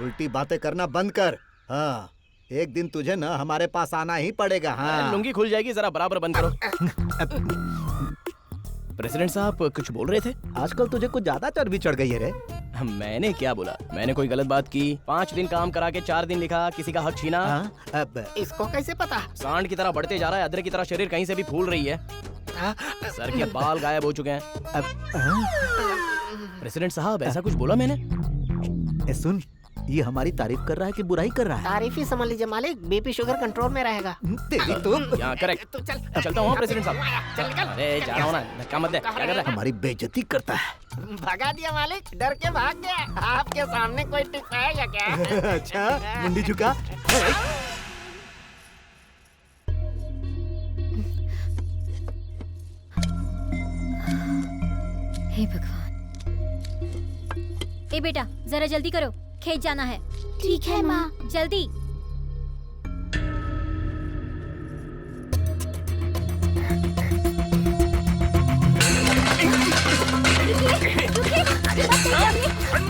Speaker 4: उल्टी बातें करना बंद कर। हाँ, एक दिन तुझे ना हमारे पास आना ही पड़ेगा। हाँ,
Speaker 7: लुंगी खुल जाएगी, जरा बराबर बंद करो। प्रेसिडेंट साहब कुछ बोल रहे थे?
Speaker 4: आजकल तुझे कुछ ज्यादा चर्बी चढ़ गई है रे।
Speaker 7: मैंने क्या बोला? मैंने कोई गलत बात की? 5 दिन काम करा के 4 दिन लिखा, किसी का हक छीना?
Speaker 4: अब
Speaker 11: इसको कैसे पता?
Speaker 7: सांड की तरह बढ़ते जा रहा है, अदरक की तरह शरीर कहीं से भी फूल रही है, सर के बाल गायब हो चुके हैं। प्रेसिडेंट साहब ऐसा कुछ बोला मैंने?
Speaker 4: ए सुन, ये हमारी तारीफ कर रहा है कि बुराई कर रहा है?
Speaker 11: तारीफ ही समझ लीजिए मालिक, बीपी शुगर कंट्रोल में रहेगा।
Speaker 4: तेरी तो
Speaker 7: यहाँ करेक्ट।
Speaker 11: तू चल,
Speaker 7: चलता हूँ प्रेसिडेंट साहब। चल, अरे जा रहा हूँ ना, धक्का मत दे। क्या कर रहा है?
Speaker 4: हमारी बेइज्जती करता है।
Speaker 11: भगा दिया मालिक, डर के भाग गया। आपके सामने कोई टिक पाएगा क्या?
Speaker 4: अच्छा, मुंडी झुका।
Speaker 9: हे भगवान। ए बेटा, जरा जल्दी करो, खेत जाना है।
Speaker 13: ठीक है माँ।
Speaker 9: जल्दी।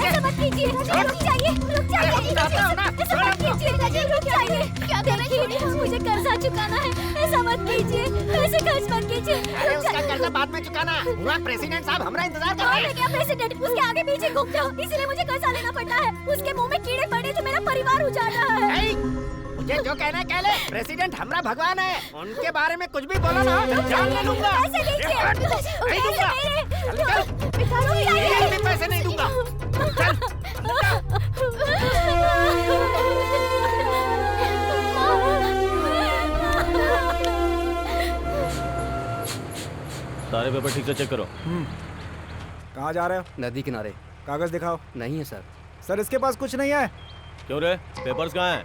Speaker 6: ऐसा मत कीजिए, रुक जाइए, रुक जाइए, ऐसा मत कीजिए, रुक जाइए। क्या कर रही हैं? मुझे कर्जा चुकाना है, ऐसा मत कीजिए, ऐसे खर्च मत कीजिए।
Speaker 11: अरे उसका कर्जा बाद में चुकाना। हुआ प्रेसिडेंट साहब, हमारा इंतजार कर रहे हैं।
Speaker 6: क्या प्रेसिडेंट? उसके आगे पीछे घूमते हो, इसलिए मुझे कर्जा लेना पड़ता है। उसके मुंह में कीड़े पड़े तो मेरा परिवार उजाड़ रहा है।
Speaker 11: मुझे जो कहना है कह ले। प्रेसिडेंट हमारा भगवान है, उनके बारे में कुछ भी बोलो ना, जान ले लूंगा।
Speaker 6: पैसे दीजिए,
Speaker 11: नहीं दूंगा। मैं पैसे नहीं दूंगा।
Speaker 3: सारे पेपर ठीक से चेक करो।
Speaker 2: कहाँ जा रहे हो?
Speaker 16: नदी किनारे।
Speaker 2: कागज दिखाओ।
Speaker 16: नहीं है सर।
Speaker 2: सर इसके पास कुछ नहीं है।
Speaker 3: क्यों रे, पेपर्स कहाँ हैं?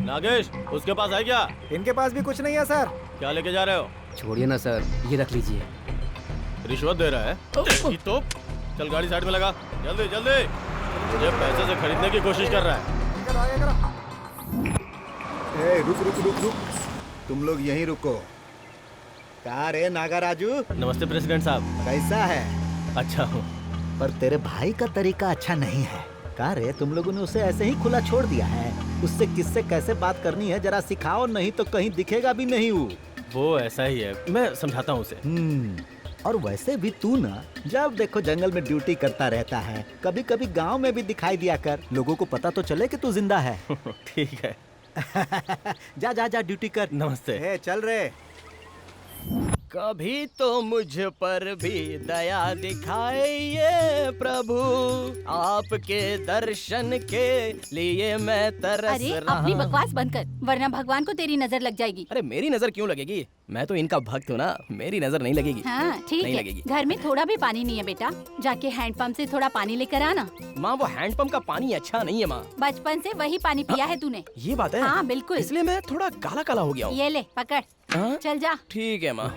Speaker 3: नागेश, उसके पास है क्या?
Speaker 2: इनके पास भी कुछ नहीं है सर।
Speaker 3: क्या लेके जा रहे हो?
Speaker 16: छोड़िए ना सर, ये रख लीजिए।
Speaker 3: रिश्वत दे रहा है? तो चल गाड़ी साइड में लगा, जल्दी जल्दी। मुझे पैसे से खरीदने की कोशिश कर रहा है।
Speaker 4: ए, रुक रुक रुक रुक, तुम लोग यहीं रुको। कहाँ रे नागा राजू?
Speaker 3: नमस्ते प्रेसिडेंट साहब।
Speaker 4: कैसा है?
Speaker 3: अच्छा हूँ।
Speaker 4: पर तेरे भाई का तरीका अच्छा नहीं है। कहाँ रे, तुम लोगों ने उसे ऐसे ही खुला छोड़ दिया है? उससे किससे कैसे बात करनी है जरा सिखाओ, नहीं तो कहीं दिखेगा भी नहीं।
Speaker 3: वो ऐसा ही है, मैं समझाता हूँ उसे।
Speaker 4: और वैसे भी तू ना जब देखो जंगल में ड्यूटी करता रहता है, कभी कभी गांव में भी दिखाई दिया कर, लोगों को पता तो चले कि तू जिंदा है।
Speaker 3: ठीक है।
Speaker 4: जा जा जा ड्यूटी कर।
Speaker 3: नमस्ते।
Speaker 4: चल रे।
Speaker 7: कभी तो मुझ पर भी दया दिखाइए प्रभु, आपके दर्शन के लिए मैं तरस
Speaker 15: अरे
Speaker 7: रहा।
Speaker 15: अपनी बकवास बंद कर, वरना भगवान को तेरी नजर लग जाएगी।
Speaker 7: अरे मेरी नजर क्यों लगेगी? मैं तो इनका भक्त हूँ ना, मेरी नजर नहीं लगेगी।
Speaker 15: हाँ ठीक
Speaker 7: नहीं
Speaker 15: है।
Speaker 7: लगेगी।
Speaker 15: घर में थोड़ा भी पानी नहीं है बेटा, जाके हैंडपंप से थोड़ा पानी लेकर आना।
Speaker 7: माँ वो हैंडपंप का पानी अच्छा नहीं है माँ।
Speaker 15: बचपन से वही पानी पिया है तूने।
Speaker 7: ये बात है?
Speaker 15: हाँ बिल्कुल।
Speaker 7: इसलिए मैं थोड़ा काला काला हो गया हूँ।
Speaker 15: ये ले पकड़।
Speaker 7: हाँ?
Speaker 15: चल जा।
Speaker 7: ठीक है माँ।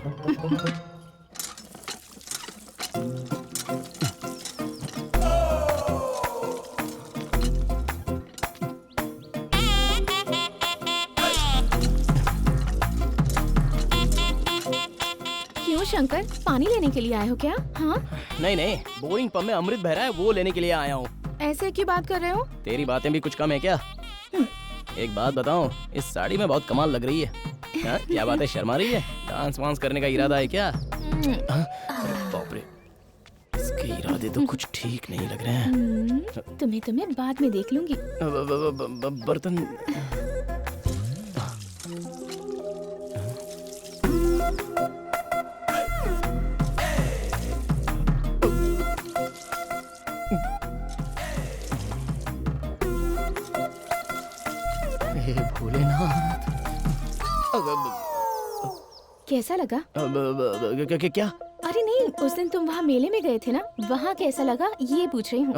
Speaker 8: क्यों शंकर, पानी लेने के लिए आए हो क्या? हाँ?
Speaker 7: नहीं नहीं, बोरिंग पंप में अमृत बह रहा है, वो लेने के लिए आया हूँ।
Speaker 8: ऐसे क्यों बात कर रहे हो?
Speaker 7: तेरी बातें भी कुछ कम है क्या? एक बात बताऊं, इस साड़ी में बहुत कमाल लग रही है। हाँ? क्या बात है, शर्मा रही है? डांस वांस करने का इरादा है क्या? बाप रे, इसके इरादे तो कुछ ठीक नहीं लग रहे हैं।
Speaker 8: तुम्हें बाद में देख लूंगी।
Speaker 7: बर्तन भोलेनाथ।
Speaker 8: कैसा लगा?
Speaker 7: क्या?
Speaker 8: अरे नहीं, उस दिन तुम वहाँ मेले में गए थे ना, वहाँ कैसा लगा ये पूछ रही हूँ।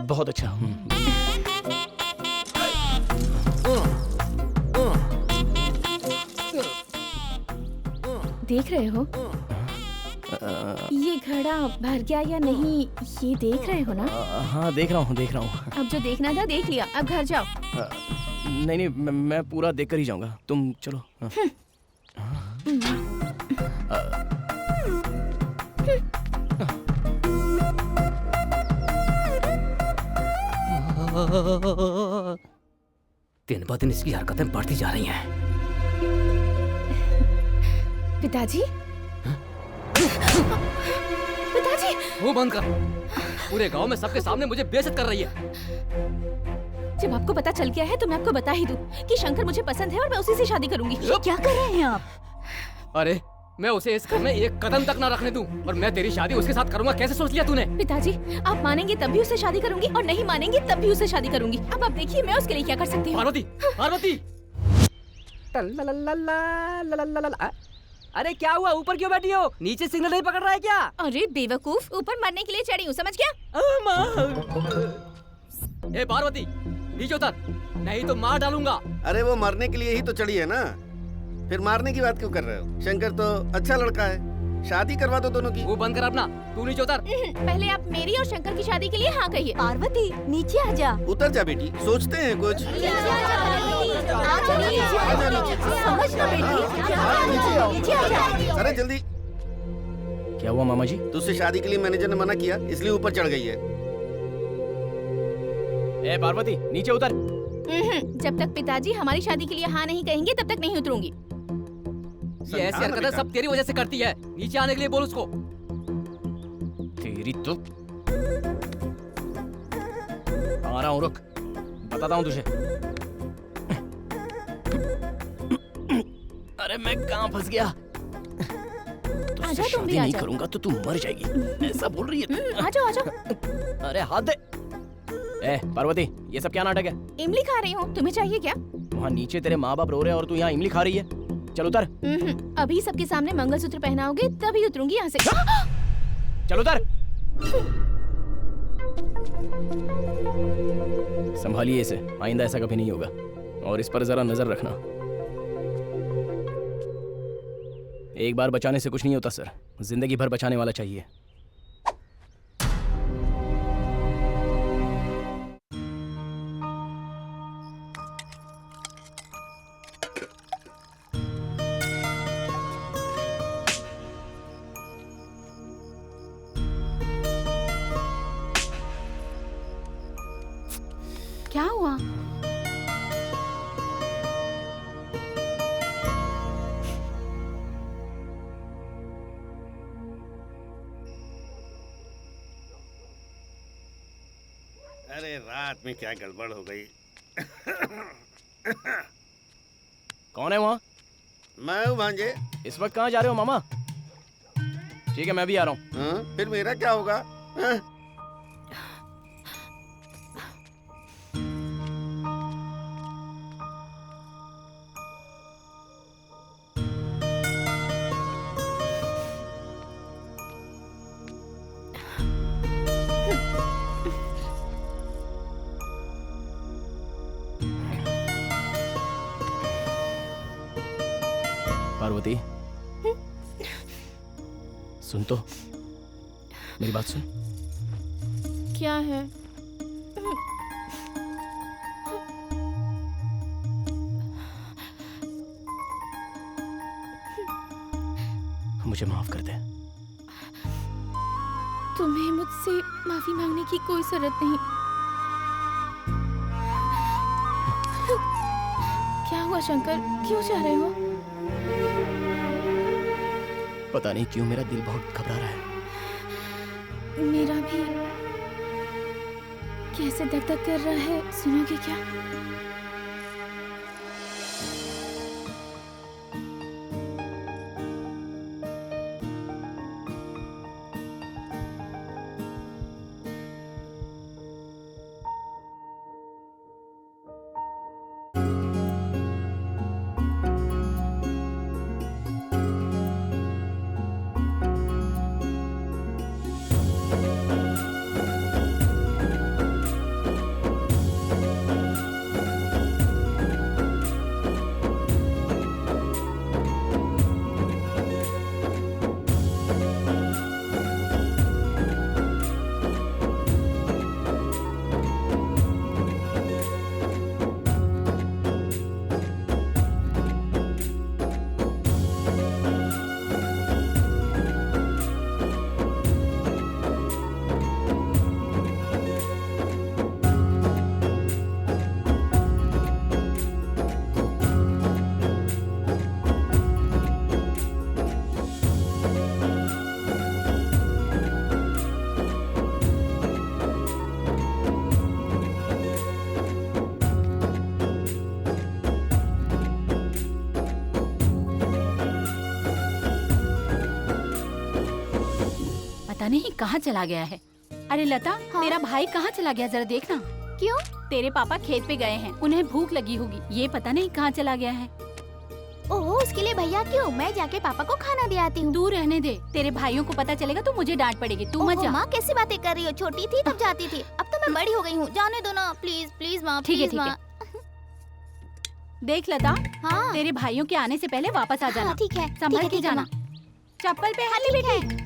Speaker 7: बहुत अच्छा।
Speaker 8: देख रहे हो ये घड़ा भर गया या नहीं, ये देख रहे हो ना?
Speaker 7: हाँ देख रहा हूँ।
Speaker 8: अब जो देखना था देख लिया, अब घर जाओ।
Speaker 7: नहीं, मैं पूरा देख कर ही जाऊंगा, तुम चलो।
Speaker 16: दिन ब दिन इसकी हरकतें बढ़ती जा रही हैं।
Speaker 8: पिताजी? पिताजी!
Speaker 16: मुंह बंद कर। पूरे गांव में सबके सामने मुझे बेइज्जत कर रही है।
Speaker 8: जब आपको पता चल गया है तो मैं आपको बता ही दूं कि शंकर मुझे पसंद है और मैं उसी से शादी करूंगी।
Speaker 6: ये क्या कर रहे हैं आप?
Speaker 16: अरे मैं उसे इस घर में एक कदम तक ना रखने दूं और मैं तेरी शादी उसके साथ करूंगा। कैसे सोच लिया तूने?
Speaker 8: पिताजी, आप मानेंगे तब भी उससे शादी करूंगी और नहीं मानेंगे तब भी उससे शादी करूंगी। अब आप देखिए मैं उसके लिए क्या कर सकती हूँ।
Speaker 16: पार्वती, पार्वती!
Speaker 14: अरे क्या हुआ? ऊपर क्यों बैठी हो? नीचे सिग्नल नहीं पकड़ रहा है क्या?
Speaker 8: अरे बेवकूफ, ऊपर मरने के लिए चढ़ी हूँ, समझ गया?
Speaker 16: ए पार्वती, नीचे उतर, नहीं तो मार डालूंगा।
Speaker 10: अरे वो मरने के लिए ही तो चढ़ी है ना, फिर मारने की बात क्यों कर रहे हो? शंकर तो अच्छा लड़का है, शादी करवा दो दोनों की।
Speaker 16: वो बंद कर अपना, तू नीचे उतर।
Speaker 8: पहले आप मेरी और शंकर की शादी के लिए हाँ कहिए।
Speaker 13: पार्वती नीचे आ जा।
Speaker 10: उतर जा बेटी, सोचते हैं कुछ। अरे जल्दी।
Speaker 7: क्या हुआ मामा जी?
Speaker 10: तुझसे शादी के लिए मैनेजर ने मना किया, इसलिए ऊपर चढ़ गई है।
Speaker 7: ए पार्वती, नीचे उतर।
Speaker 8: जब तक पिताजी हमारी शादी के लिए हाँ नहीं कहेंगे तब तक नहीं उतरूंगी।
Speaker 16: ये ऐसी हरकतें सब तेरी वजह से करती है। नीचे आने के लिए बोल उसको।
Speaker 7: तेरी तो आ रहा हूँ, रुक, बताता हूँ तुझे। अरे मैं कहाँ फंस गया?
Speaker 8: आजा तुम भी
Speaker 7: नहीं
Speaker 8: आजा।
Speaker 7: करूंगा तो तू मर जाएगी, ऐसा बोल रही है।
Speaker 8: आजा आजा।
Speaker 7: अरे हाथ दे। ए पार्वती, ये सब क्या नाटक है?
Speaker 8: इमली खा रही हूँ, तुम्हें चाहिए क्या?
Speaker 7: वहाँ नीचे तेरे माँ बाप रो रहे हैं और तू यहाँ इमली खा रही है। चल उतर।
Speaker 8: अभी सबके सामने मंगलसूत्र पहनाओगे तभी उतरूंगी यहाँ से।
Speaker 7: चल उतर। संभालिए इसे, आइंदा ऐसा कभी नहीं होगा और इस पर जरा नजर रखना। एक बार बचाने से कुछ नहीं होता सर, जिंदगी भर बचाने वाला चाहिए।
Speaker 15: क्या हुआ?
Speaker 10: अरे रात में क्या गड़बड़ हो गई।
Speaker 7: कौन है वहाँ?
Speaker 10: मैं हूँ भांजे।
Speaker 7: इस वक्त कहाँ जा रहे हो मामा? ठीक है मैं भी आ रहा हूँ।
Speaker 10: फिर मेरा क्या होगा?
Speaker 7: पार्वती सुन तो, मेरी बात सुन।
Speaker 8: क्या है?
Speaker 7: मुझे माफ कर दे।
Speaker 8: तुम्हें मुझसे माफी मांगने की कोई जरूरत नहीं। क्या हुआ शंकर, क्यों जा रहे हो?
Speaker 7: पता नहीं क्यों मेरा दिल बहुत घबरा रहा है।
Speaker 8: मेरा भी। कैसे धक धक कर रहा है, सुनोगे क्या?
Speaker 15: नहीं कहाँ चला गया है। अरे लता, तेरा भाई कहाँ चला गया, जरा देखना।
Speaker 13: क्यों?
Speaker 15: तेरे पापा खेत पे गए हैं, उन्हें भूख लगी होगी, ये पता नहीं कहाँ चला गया है।
Speaker 13: ओह, उसके लिए भैया क्यों? मैं जाके पापा को खाना दे आती हूँ।
Speaker 15: तू रहने दे, तेरे भाइयों को पता चलेगा तो मुझे डांट पड़ेगी। तू मत जा।
Speaker 13: माँ कैसी बातें कर रही हो? छोटी थी तब जाती थी, अब तो मैं बड़ी हो गई हूँ। जाने दो ना प्लीज प्लीज माँ।
Speaker 15: ठीक है,
Speaker 13: प्लीज
Speaker 15: ठीक है।
Speaker 13: माँ।
Speaker 15: देख लता,
Speaker 13: हाँ
Speaker 15: तेरे भाइयों के आने से पहले वापस आ जाना।
Speaker 13: ठीक है,
Speaker 15: संभल के
Speaker 13: ठीक है
Speaker 15: जाना। चप्पल पे हाथ बेटी।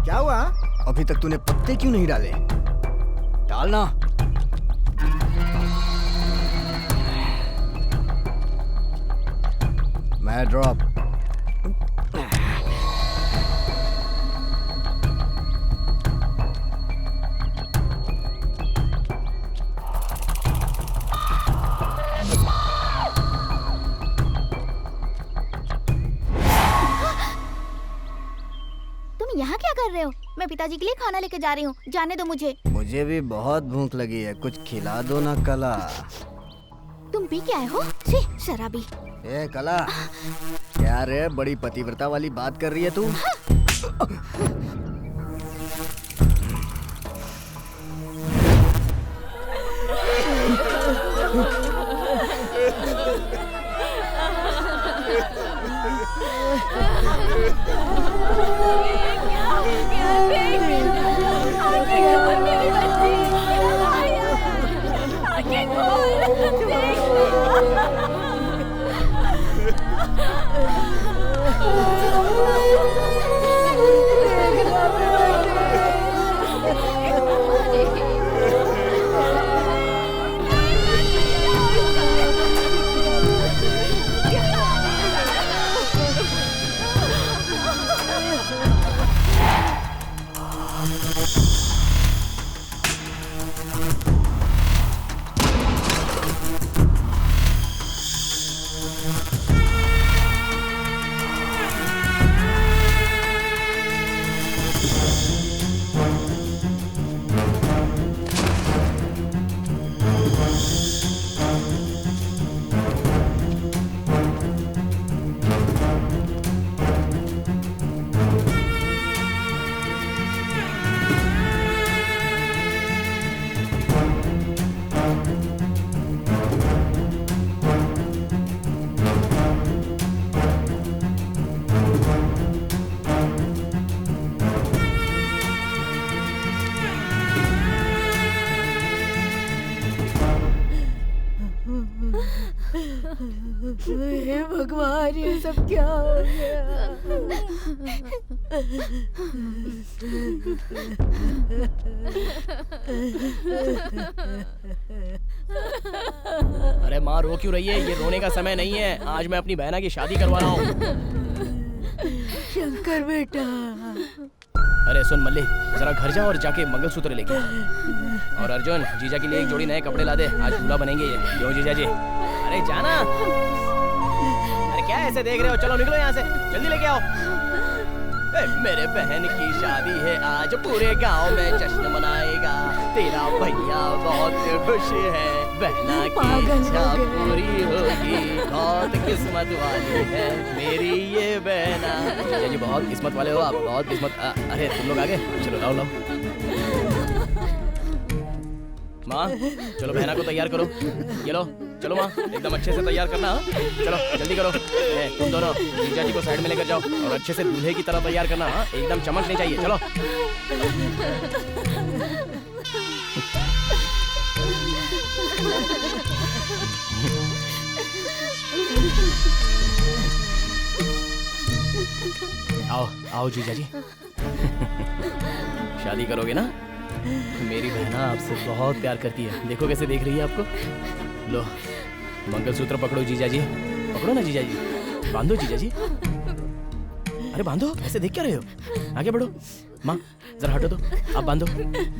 Speaker 2: क्या हुआ? अभी तक तूने पत्ते क्यों नहीं डाले? डालना। मैं ड्रॉप।
Speaker 13: तुम यहाँ क्या कर रहे हो? मैं पिताजी के लिए खाना लेके जा रही हूँ, जाने दो मुझे।
Speaker 2: मुझे भी बहुत भूख लगी है, कुछ खिला दो ना कला।
Speaker 13: तुम पी के आए हो? छी, शराबी।
Speaker 2: ए कला, क्या रे बड़ी पतिव्रता वाली बात कर रही है तू?
Speaker 17: हे भगवान, ये सब क्या हो गया?
Speaker 7: अरे माँ, रो क्यों रही है? ये रोने का समय नहीं है। आज मैं अपनी बहना की शादी करवा रहा हूँ।
Speaker 17: शंकर बेटा।
Speaker 7: अरे सुन मल्ली, जरा घर जा और जाके मंगलसूत्र लेके आ। और अर्जुन, जीजा के लिए एक जोड़ी नए कपड़े ला दे, आज दूल्हा बनेंगे ये। क्यों जीजा जी? अरे जाना। अरे क्या ऐसे देख रहे हो? चलो निकलो यहाँ से, जल्दी लेके आओ। मेरे बहन की शादी है आज, पूरे गांव में जश्न मनाएगा। तेरा भैया बहुत खुश है, बहना की इच्छा पूरी होगी। बहुत किस्मत वाली है मेरी ये बहना। जीजा जी बहुत किस्मत वाले हो आप, बहुत किस्मत। अरे तुम लोग आगे चलो, लाओ लाओ। माँ चलो बहना को तैयार करो। ये लो, चलो माँ, एकदम अच्छे से तैयार करना। चलो जल्दी करो। तुम दोनों जीजा जी को साइड में लेकर जाओ और अच्छे से दूल्हे की तरह तैयार करना। एकदम चमकनी चाहिए। चलो आओ आओ जीजा जी। शादी करोगे ना? मेरी बहना आपसे बहुत प्यार करती है। देखो कैसे देख रही है आपको। लो मंगलसूत्र पकड़ो जीजा जी, पकड़ो ना जीजा जी, बांधो जीजा जी। अरे बांधो, ऐसे देख क्या रहे हो? आगे बढ़ो। माँ जरा हटो तो, आप बांधो,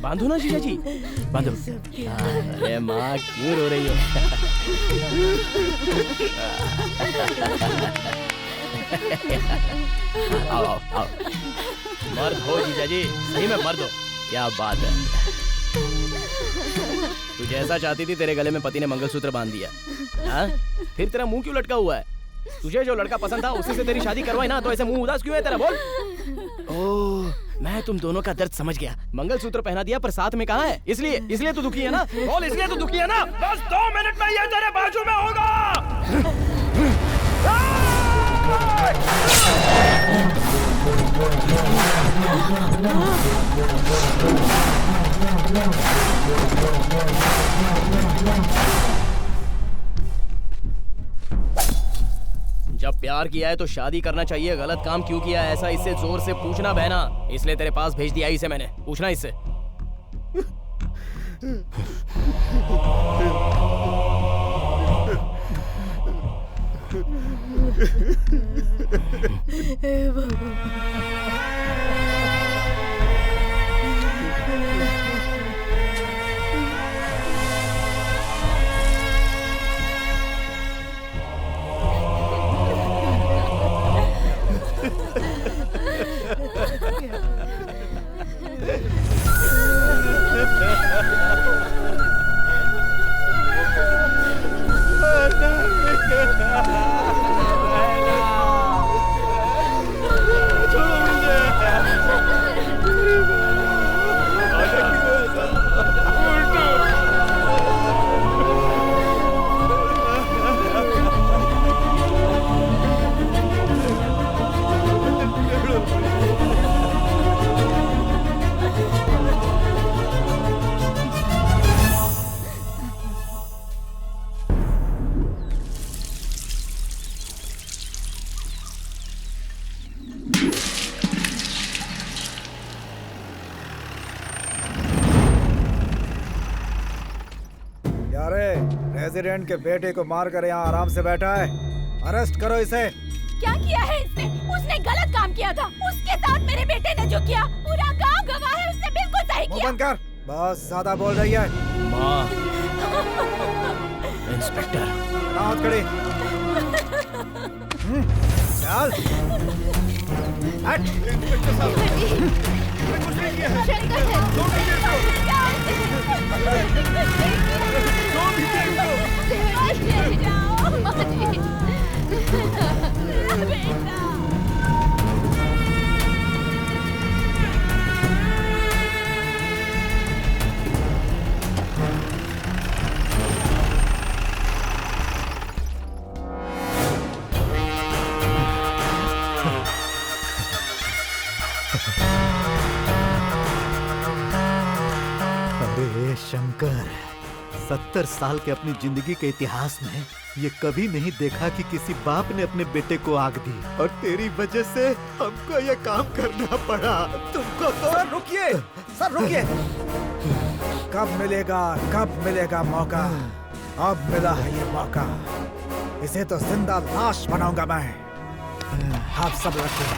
Speaker 7: बांधो ना जीजा जी, बांधो। अरे माँ क्यों रो रही हो? आओ आओ आओ। मर्द हो जीजा जी, सही में मर्द हो। क्या बात है। तू जैसा चाहती थी तेरे गले में पति ने मंगलसूत्र बांध दिया। हाँ? फिर तेरा मुंह क्यों लटका हुआ है? तुझे जो लड़का पसंद था उसी से तेरी शादी करवाई ना, तो ऐसे मुंह उदास क्यों है तेरा? बोल। ओह, मैं तुम दोनों का दर्द समझ गया। मंगलसूत्र पहना दिया पर साथ में कहाँ है? इसलिए तू दुखी है ना? बोल, इसलिए तू दुखी है ना? बस 2 मिनट में ये तेरे बाजू में होगा। जब प्यार किया है तो शादी करना चाहिए। गलत काम क्यों किया है ऐसा इससे जोर से पूछना बहना। इसलिए तेरे पास भेज दिया इसे मैंने। पूछना इससे।
Speaker 5: प्रेसिडेंट के बेटे को मारकर यहाँ आराम से बैठा है। अरेस्ट करो इसे।
Speaker 6: क्या किया है इसने? उसने गलत काम किया था। उसके साथ मेरे बेटे ने जो किया पूरा गांव गवाह है। उसने बिल्कुल सही किया।
Speaker 5: बंद कर, बहुत ज्यादा बोल रही है।
Speaker 7: माँ। इंस्पेक्टर।
Speaker 5: हाथ खड़ी। चल। हट। इंस्पेक्टर साहब। कुछ नहीं किया है। छोड़ दीजिए
Speaker 4: अरे शंकर, 70 साल के अपनी जिंदगी के इतिहास में ये कभी नहीं देखा कि किसी बाप ने अपने बेटे को आग दी, और तेरी वजह से हमको ये काम करना पड़ा। तुमको तो
Speaker 5: सर रुकिए, सर रुकिए। कब मिलेगा मौका? अब मिला है ये मौका। इसे तो जिंदा लाश बनाऊंगा मैं। आप सब रखिए।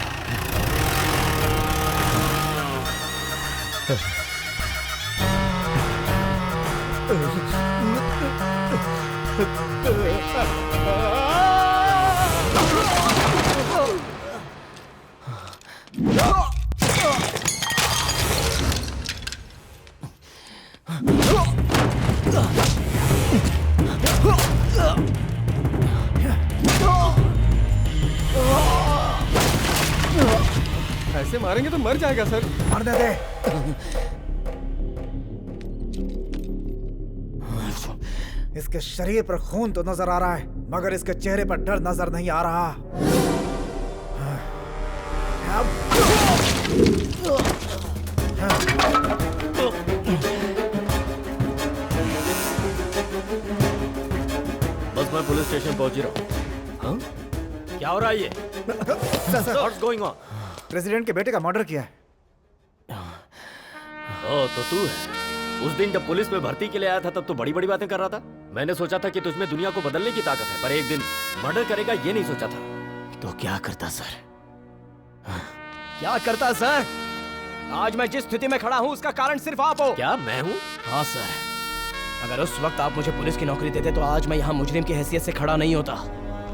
Speaker 3: ऐसे मारेंगे तो मर जाएगा सर।
Speaker 5: मरने दे। इसके शरीर पर खून तो नजर आ रहा है, मगर इसके चेहरे पर डर नजर नहीं आ रहा।
Speaker 1: बस मैं पुलिस स्टेशन पहुंच ही रहा हूँ। हाँ? क्या हो रहा है ये? What's going on?
Speaker 5: प्रेसिडेंट के बेटे का मर्डर किया है।
Speaker 1: ओ, तो तू है। उस दिन जब पुलिस में भर्ती के लिए आया था तब तो बड़ी बड़ी बातें कर रहा था। मैंने सोचा था कि तुझमें दुनिया को बदलने की ताकत है, पर एक दिन मर्डर करेगा ये नहीं सोचा था।
Speaker 7: तो क्या करता सर? क्या करता सर? आज मैं जिस स्थिति में खड़ा हूँ उसका कारण सिर्फ आप हो।
Speaker 1: क्या मैं हूँ?
Speaker 7: हाँ सर। अगर उस वक्त आप मुझे पुलिस की नौकरी देते तो आज मैं यहाँ मुजरिम की हैसियत से खड़ा नहीं होता।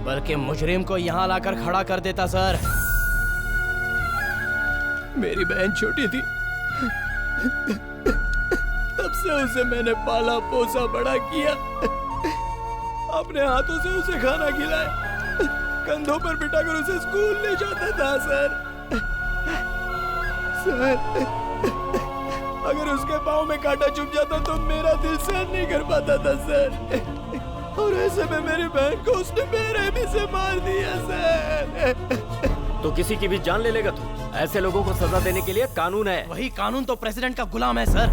Speaker 7: बल्कि मुजरिम को यहाँ लाकर खड़ा कर देता सर। मेरी बहन छोटी थी, तब से उसे मैंने पाला पोसा बड़ा किया, अपने हाथों से उसे खाना खिलाया, कंधों पर बिठाकर उसे स्कूल ले जाता था सर। अगर उसके पाँव में कांटा चुभ जाता तो मेरा दिल सहन नहीं कर पाता था सर। और ऐसे में मेरी बहन को उसने बेरहमी से मार दिया सर।
Speaker 1: तो किसी की भी जान ले लेगा तू? ऐसे लोगों को सजा देने के लिए कानून है।
Speaker 7: वही कानून तो प्रेसिडेंट का गुलाम है सर।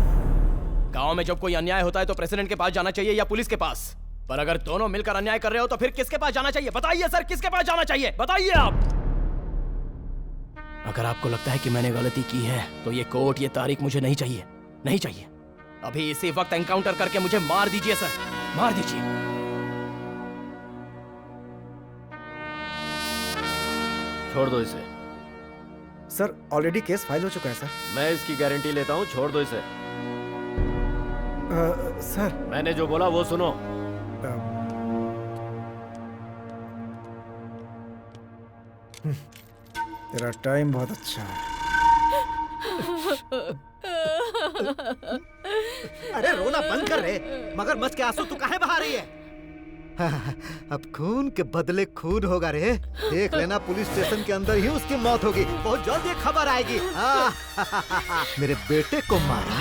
Speaker 7: गांव में जब कोई अन्याय होता है तो प्रेसिडेंट के पास जाना चाहिए या पुलिस के पास। पर अगर दोनों मिलकर अन्याय कर रहे हो तो फिर किसके पास जाना चाहिए? बताइए सर, किसके पास जाना चाहिए? बताइए आप। अगर आपको लगता है कि मैंने गलती की है तो ये कोर्ट, ये तारीख मुझे नहीं चाहिए, नहीं चाहिए। अभी इसी वक्त एनकाउंटर करके मुझे मार दीजिए सर, मार दीजिए।
Speaker 1: छोड़ दो इसे।
Speaker 5: सर ऑलरेडी केस फाइल हो चुका है सर।
Speaker 1: मैं इसकी गारंटी लेता हूँ, छोड़ दो इसे।
Speaker 5: सर
Speaker 1: मैंने जो बोला वो सुनो।
Speaker 5: तेरा टाइम बहुत अच्छा है।
Speaker 4: अरे रोना बंद कर रे, मगरमच्छ के आंसू तू काहे बहा रही है? अब खून के बदले खून होगा रे। देख लेना, पुलिस स्टेशन के अंदर ही उसकी मौत होगी। बहुत जल्द ये खबर आएगी। मेरे बेटे को मारा।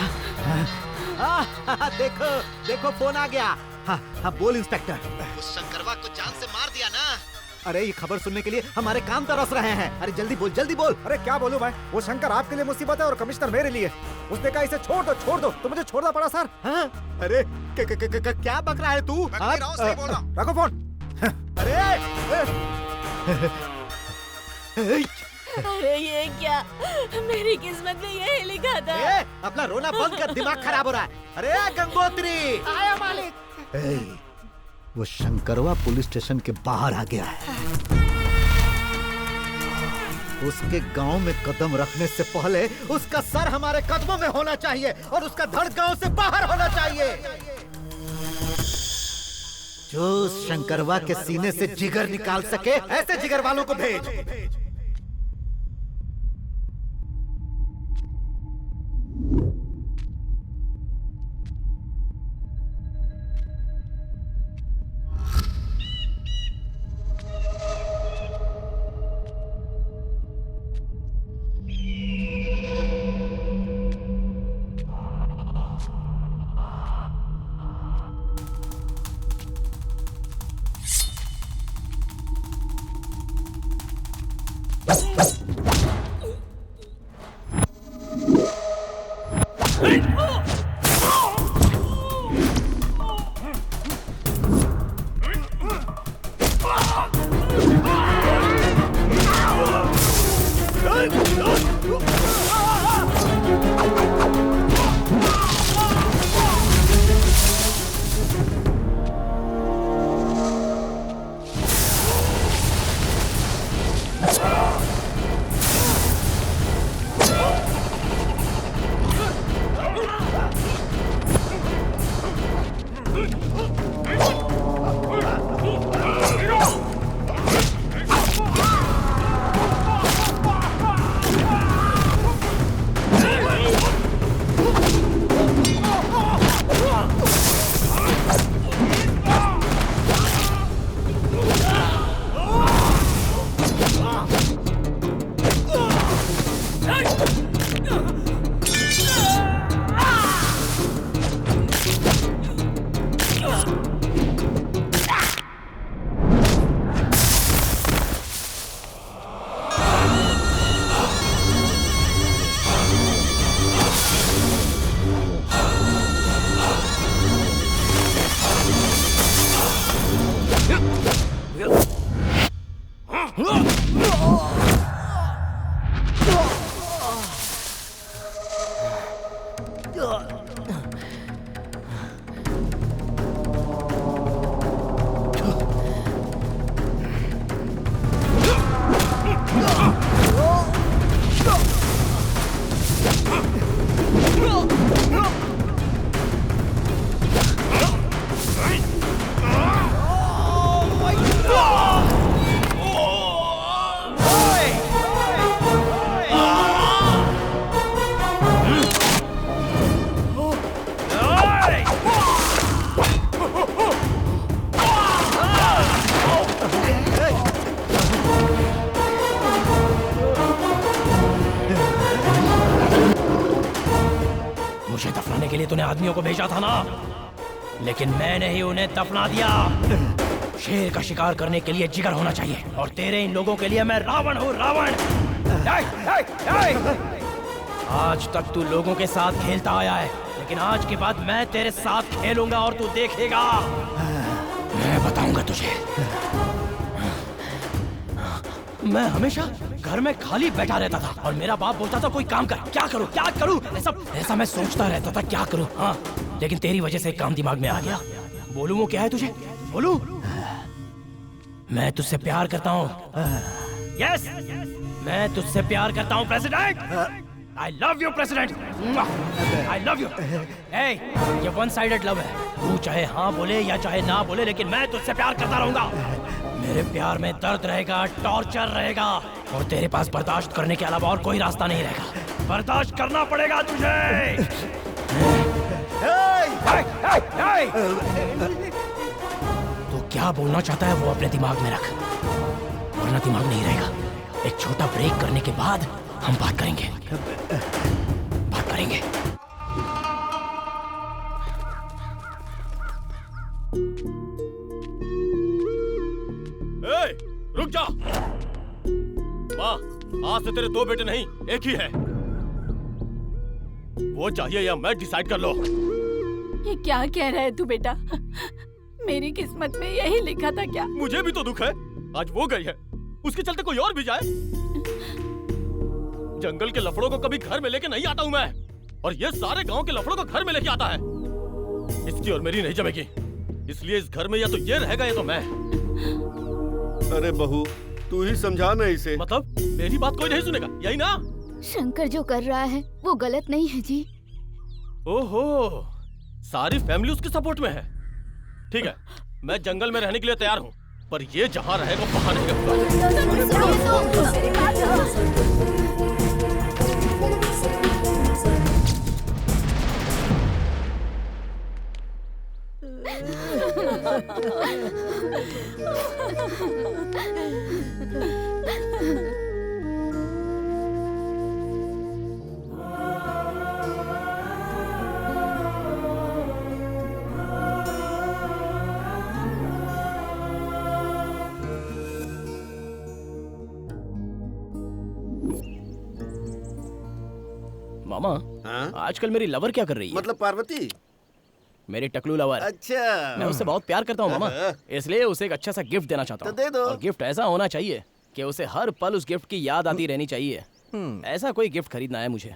Speaker 4: देखो देखो फोन आ गया। हाँ बोल इंस्पेक्टर। उस शंकरवा को जान से मार दिया ना? अरे ये खबर सुनने के लिए हमारे कान तरस रहे हैं। अरे जल्दी बोल, जल्दी बोल।
Speaker 5: अरे क्या बोलूं मैं, वो शंकर आपके लिए मुसीबत है और कमिश्नर मेरे लिए। उसने कहा इसे छोड़ दो, तो मुझे छोड़ना पड़ा सर।
Speaker 4: हाँ? अरे क्या बक रहा है तू?
Speaker 5: रखो फोन।
Speaker 4: अरे
Speaker 17: अरे ये क्या, मेरी किस्मत में यही लिखा था।
Speaker 4: अपना रोना बंद कर, दिमाग खराब हो रहा है। अरे गंगोत्री
Speaker 17: आया मालिक।
Speaker 4: वो शंकरवा पुलिस स्टेशन के बाहर आ गया है। उसके गांव में कदम रखने से पहले उसका सर हमारे कदमों में होना चाहिए और उसका धड़ गांव से बाहर होना चाहिए। जो शंकरवा के सीने से जिगर निकाल सके, ऐसे जिगर वालों को भेज।
Speaker 7: अपने आदमियों को भेजा था ना, लेकिन मैंने ही उन्हें दफना दिया। शेर का शिकार करने के लिए जिगर होना चाहिए, और तेरे इन लोगों के लिए मैं रावण हूँ, रावण। आज तक तू लोगों के साथ खेलता आया है, लेकिन आज के बाद मैं तेरे साथ खेलूंगा और तू देखेगा। मैं बताऊंगा तुझे। मैं हमेशा घर में खाली बैठा रहता था और मेरा बाप बोलता था कोई काम कर। क्या करूं, क्या करूं, ऐसा मैं सोचता रहता था क्या करूं। हाँ, लेकिन तेरी वजह से एक काम दिमाग में आ गया। बोलूं वो क्या है तुझे? बोलूं? मैं तुझसे प्यार करता हूँ। यस, मैं तुझसे प्यार करता हूँ president. I love you, president. I love you। ये वन साइडेड लव है। तू चाहे हाँ बोले या चाहे ना बोले, लेकिन मैं तुझसे प्यार करता रहूंगा। मेरे प्यार में दर्द रहेगा, टॉर्चर रहेगा, और तेरे पास बर्दाश्त करने के अलावा और कोई रास्ता नहीं रहेगा। बर्दाश्त करना पड़ेगा तुझे। तो क्या बोलना चाहता है वो अपने दिमाग में रख, वरना दिमाग नहीं रहेगा। एक छोटा ब्रेक करने के बाद हम बात करेंगे।
Speaker 3: रुक जा। माँ, आज से तेरे दो बेटे नहीं, एक ही है। वो चाहिए या मैं डिसाइड कर लो।
Speaker 17: ये क्या कह रहा है तू बेटा? मेरी किस्मत में यही लिखा था क्या?
Speaker 3: मुझे भी तो दुख है। आज वो गई है, उसके चलते कोई और भी जाए। जंगल के लफड़ों को कभी घर में लेके नहीं आता हूँ मैं, और ये सारे गांव के लफड़ों को घर में लेके आता है। इसकी और मेरी नहीं जमेगी, इसलिए इस घर में या तो ये रहेगा या तो मैं।
Speaker 10: अरे बहू, तू ही समझा ना इसे।
Speaker 3: मतलब मेरी बात कोई नहीं सुनेगा, यही ना?
Speaker 13: शंकर जो कर रहा है वो गलत नहीं है जी।
Speaker 3: ओहो, सारी फैमिली उसके सपोर्ट में है। ठीक है, मैं जंगल में रहने के लिए तैयार हूँ, पर ये जहाँ रहेगा वहाँ नहीं
Speaker 7: मामा, आजकल मेरी लवर क्या कर रही है?
Speaker 10: मतलब पार्वती?
Speaker 7: मेरी टकलू लवर।
Speaker 10: अच्छा।
Speaker 7: मैं उससे बहुत प्यार करता हूँ मामा, इसलिए उसे एक अच्छा सा गिफ्ट देना चाहता हूँ।
Speaker 10: तो दे दो।
Speaker 7: और गिफ्ट ऐसा होना चाहिए कि उसे हर पल उस गिफ्ट की याद आती रहनी चाहिए। ऐसा कोई गिफ्ट खरीदना है मुझे।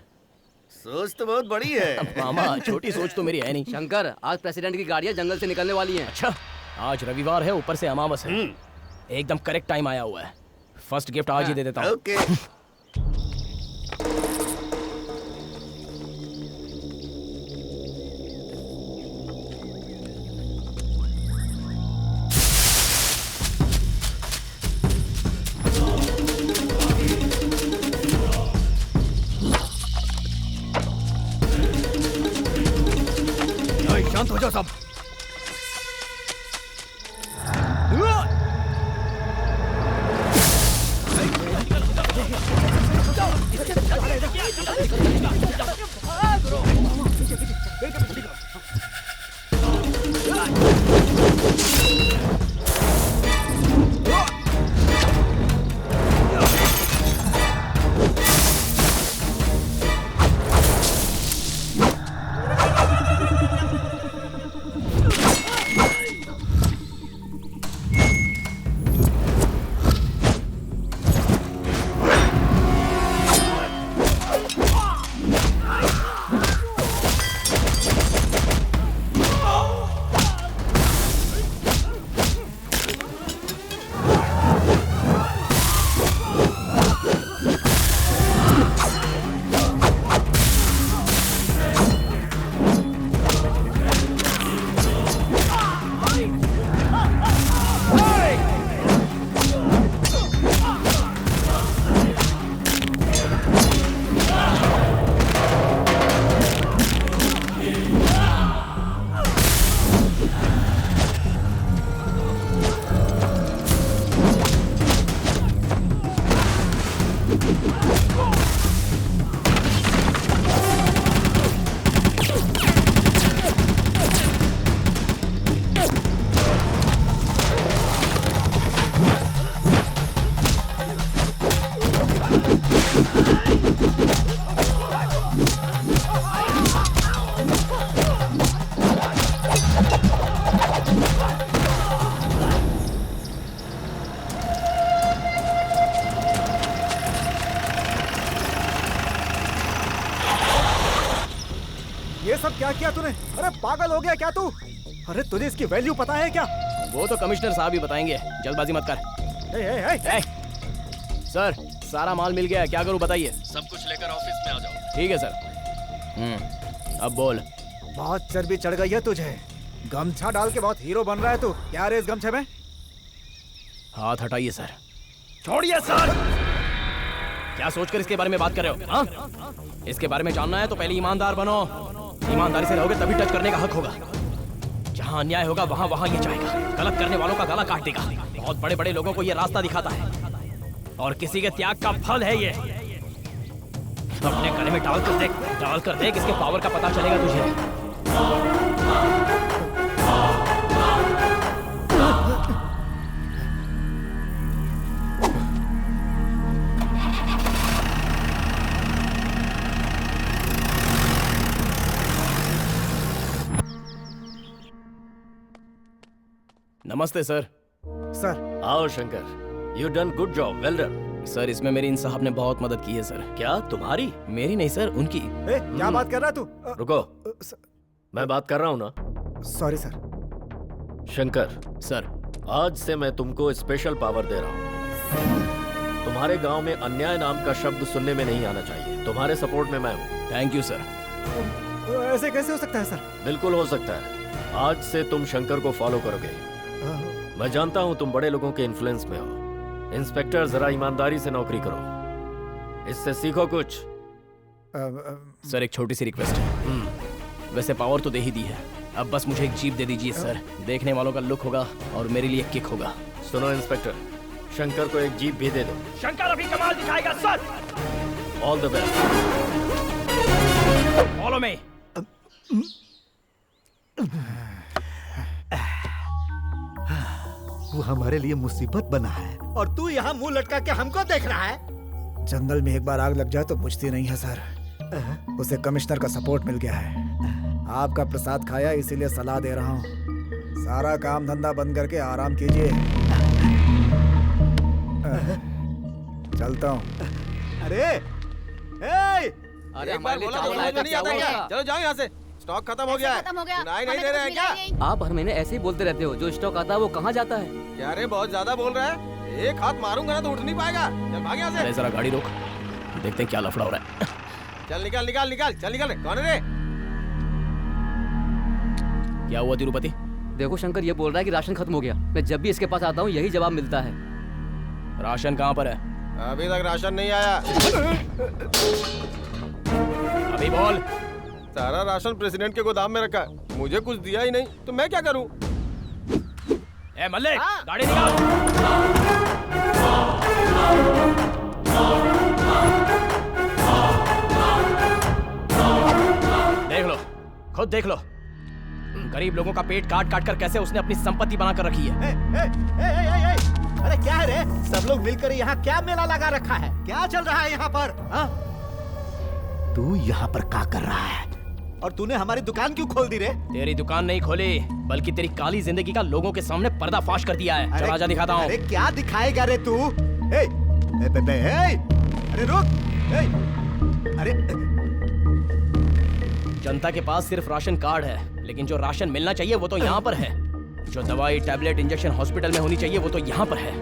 Speaker 10: सोच तो बहुत बड़ी है।
Speaker 7: मामा, छोटी सोच तो मेरी है नहीं।
Speaker 16: शंकर, आज प्रेसिडेंट की गाड़ियाँ जंगल से निकलने वाली हैं।
Speaker 7: अच्छा, आज रविवार है, ऊपर से अमावस है। एकदम करेक्ट टाइम आया हुआ है। फर्स्ट गिफ्ट आज ही दे देता हूँ।
Speaker 10: ओके।
Speaker 2: शांत हो जाओ सब।
Speaker 5: में। अरे पागल हो गया क्या तू? अरे तुझे इसकी वैल्यू पता है क्या?
Speaker 7: वो तो कमिश्नर साहब ही बताएंगे, जल्दबाजी मत कर। सर सारा माल मिल गया है, क्या करूं बताइए?
Speaker 1: सब कुछ लेकर ऑफिस में आ जाओ।
Speaker 7: ठीक है सर। अब बोल।
Speaker 5: बहुत चर्बी चढ़ गई है तुझे। गमछा डाल के बहुत हीरो बन रहा है तू। क्या रे इस गमछे में?
Speaker 7: हाथ हटाइए सर। छोड़िए सर। क्या सोचकर इसके बारे में बात कर रहे हो? हाँ? इसके बारे में जानना है तो पहले ईमानदार बनो। ईमानदारी से रहोगे तभी टच करने का हक होगा। जहाँ अन्याय होगा वहाँ वहाँ ये जाएगा, गलत करने वालों का गला काट देगा। बहुत बड़े बड़े लोगों को ये रास्ता दिखाता है और किसी के त्याग का फल है ये। अपने गले में डाल कर देख, इसके पावर का पता चलेगा तुझे। नमस्ते सर।
Speaker 5: सर
Speaker 1: आओ Shankar, you done good job, well done.
Speaker 7: Sir इसमें मेरी इन साहब ने बहुत मदद की है सर।
Speaker 1: क्या तुम्हारी?
Speaker 7: मेरी नहीं सर, उनकी।
Speaker 5: क्या बात कर रहा है तू?
Speaker 1: रुको, मैं बात कर रहा हूँ ना।
Speaker 5: Sorry sir.
Speaker 1: शंकर
Speaker 7: सर,
Speaker 1: आज से मैं तुमको स्पेशल पावर दे रहा हूँ। तुम्हारे गांव में अन्याय नाम का शब्द सुनने में नहीं आना चाहिए। तुम्हारे सपोर्ट में मैं हूँ।
Speaker 7: Thank you sir.
Speaker 5: ऐसे कैसे हो सकता है सर?
Speaker 1: बिल्कुल हो सकता है। आज से तुम शंकर को फॉलो करोगे। मैं जानता हूँ तुम बड़े लोगों के इन्फ्लुएंस में हो। इंस्पेक्टर जरा ईमानदारी से नौकरी करो, इससे सीखो कुछ।
Speaker 7: सर एक छोटी सी रिक्वेस्ट है। वैसे पावर तो दे ही दी है, अब बस मुझे एक जीप दे दीजिए सर। देखने वालों का लुक होगा और मेरे लिए किक होगा।
Speaker 1: सुनो इंस्पेक्टर, शंकर को एक जीप भी दे दो।
Speaker 7: शंकर अभी कमाल दिखाएगा sir.
Speaker 1: All the best.
Speaker 7: Follow me.
Speaker 4: वो हमारे लिए मुसीबत बना है और तू यहाँ मुंह लटका के हमको देख रहा है।
Speaker 5: जंगल में एक बार आग लग जाए तो बुझती नहीं है सर। उसे कमिश्नर का सपोर्ट मिल गया है। आपका प्रसाद खाया इसीलिए सलाह दे रहा हूँ। सारा काम धंधा बंद करके आराम कीजिए। चलता हूँ।
Speaker 4: अरे
Speaker 3: अरे हमारे लिए नहीं आता क्या? चलो जाओ यहाँ से, स्टॉक खत्म हो गया है। सुनाई नहीं दे रहा है क्या?
Speaker 14: आप हर महीने ऐसे ही बोलते रहते हो, जो स्टॉक आता है वो कहाँ जाता है?
Speaker 3: क्या रे बहुत ज्यादा बोल रहा है? एक हाथ मारूंगा ना तो उठ नहीं पाएगा। चल भाग यहाँ से।
Speaker 7: जरा गाड़ी रोक, देखते हैं क्या लफड़ा हो रहा है।
Speaker 3: चल निकाल निकाल निकाल, चल निकाल। कौन है रे?
Speaker 7: क्या हुआ तिरुपति?
Speaker 14: देखो शंकर ये बोल रहा है कि राशन खत्म हो गया। मैं जब भी इसके पास आता हूँ यही जवाब मिलता है।
Speaker 7: राशन कहाँ पर है?
Speaker 3: अभी तक राशन नहीं आया।
Speaker 7: अभी बोल।
Speaker 3: सारा राशन प्रेसिडेंट के गोदाम में रखा है, मुझे कुछ दिया ही नहीं तो मैं क्या करूं?
Speaker 7: ए मल्लिक, गाड़ी निकाल। देख लो, खुद देख लो, गरीब लोगों का पेट काट काट कर कैसे उसने अपनी संपत्ति बनाकर रखी है।
Speaker 4: अरे क्या है रे? सब लोग मिलकर यहाँ क्या मेला लगा रखा है? क्या चल रहा है यहाँ पर? तू यहाँ पर क्या कर रहा है? और तूने हमारी दुकान क्यों खोल दी रे?
Speaker 7: तेरी दुकान नहीं खोली, बल्कि तेरी काली जिंदगी का लोगों के सामने पर्दाफाश कर दिया है। चल आजा दिखाता हूँ।
Speaker 4: अरे क्या दिखाएगा रे तू? अरे रुक! अरे
Speaker 7: जनता के पास सिर्फ राशन कार्ड है, लेकिन जो राशन मिलना चाहिए वो तो यहाँ पर है। जो दवाई, टैबलेट, इंजेक्शन हॉस्पिटल में होनी चाहिए वो तो यहाँ पर है।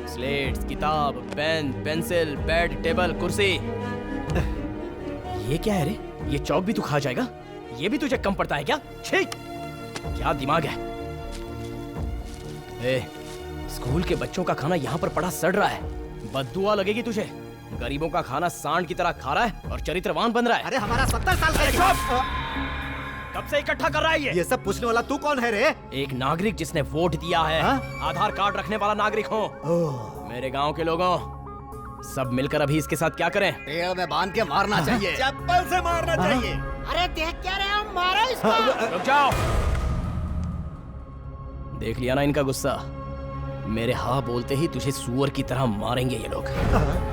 Speaker 7: स्लेट्स, किताब, पेन, पेंसिल, बेड, टेबल, कुर्सी। ये क्या है रे? ये चौक भी तू खा जाएगा? ये भी तुझे कम पड़ता है क्या? छी! क्या दिमाग है? ए, स्कूल के बच्चों का खाना यहाँ पर पड़ा सड़ रहा है, बददुआ लगेगी तुझे। गरीबों का खाना सांड की तरह खा रहा है और चरित्रवान बन रहा है।
Speaker 4: अरे हमारा 70 साल का
Speaker 7: कब से इकट्ठा कर रहा है
Speaker 4: ये सब पूछने वाला तू कौन है रे?
Speaker 7: एक नागरिक जिसने वोट दिया है। आधार कार्ड रखने वाला नागरिक हूँ। मेरे गांव के लोगों, सब मिलकर अभी इसके साथ क्या करें?
Speaker 2: पेड़ में बांध के मारना चाहिए।
Speaker 4: चप्पल से मारना चाहिए।
Speaker 11: अरे देख क्या रहे हो? मारो इसको।
Speaker 7: रुक जाओ। देख लिया ना इनका गुस्सा? मेरे हाँ बोलते ही तुझे सुअर की तरह मारेंगे ये लोग।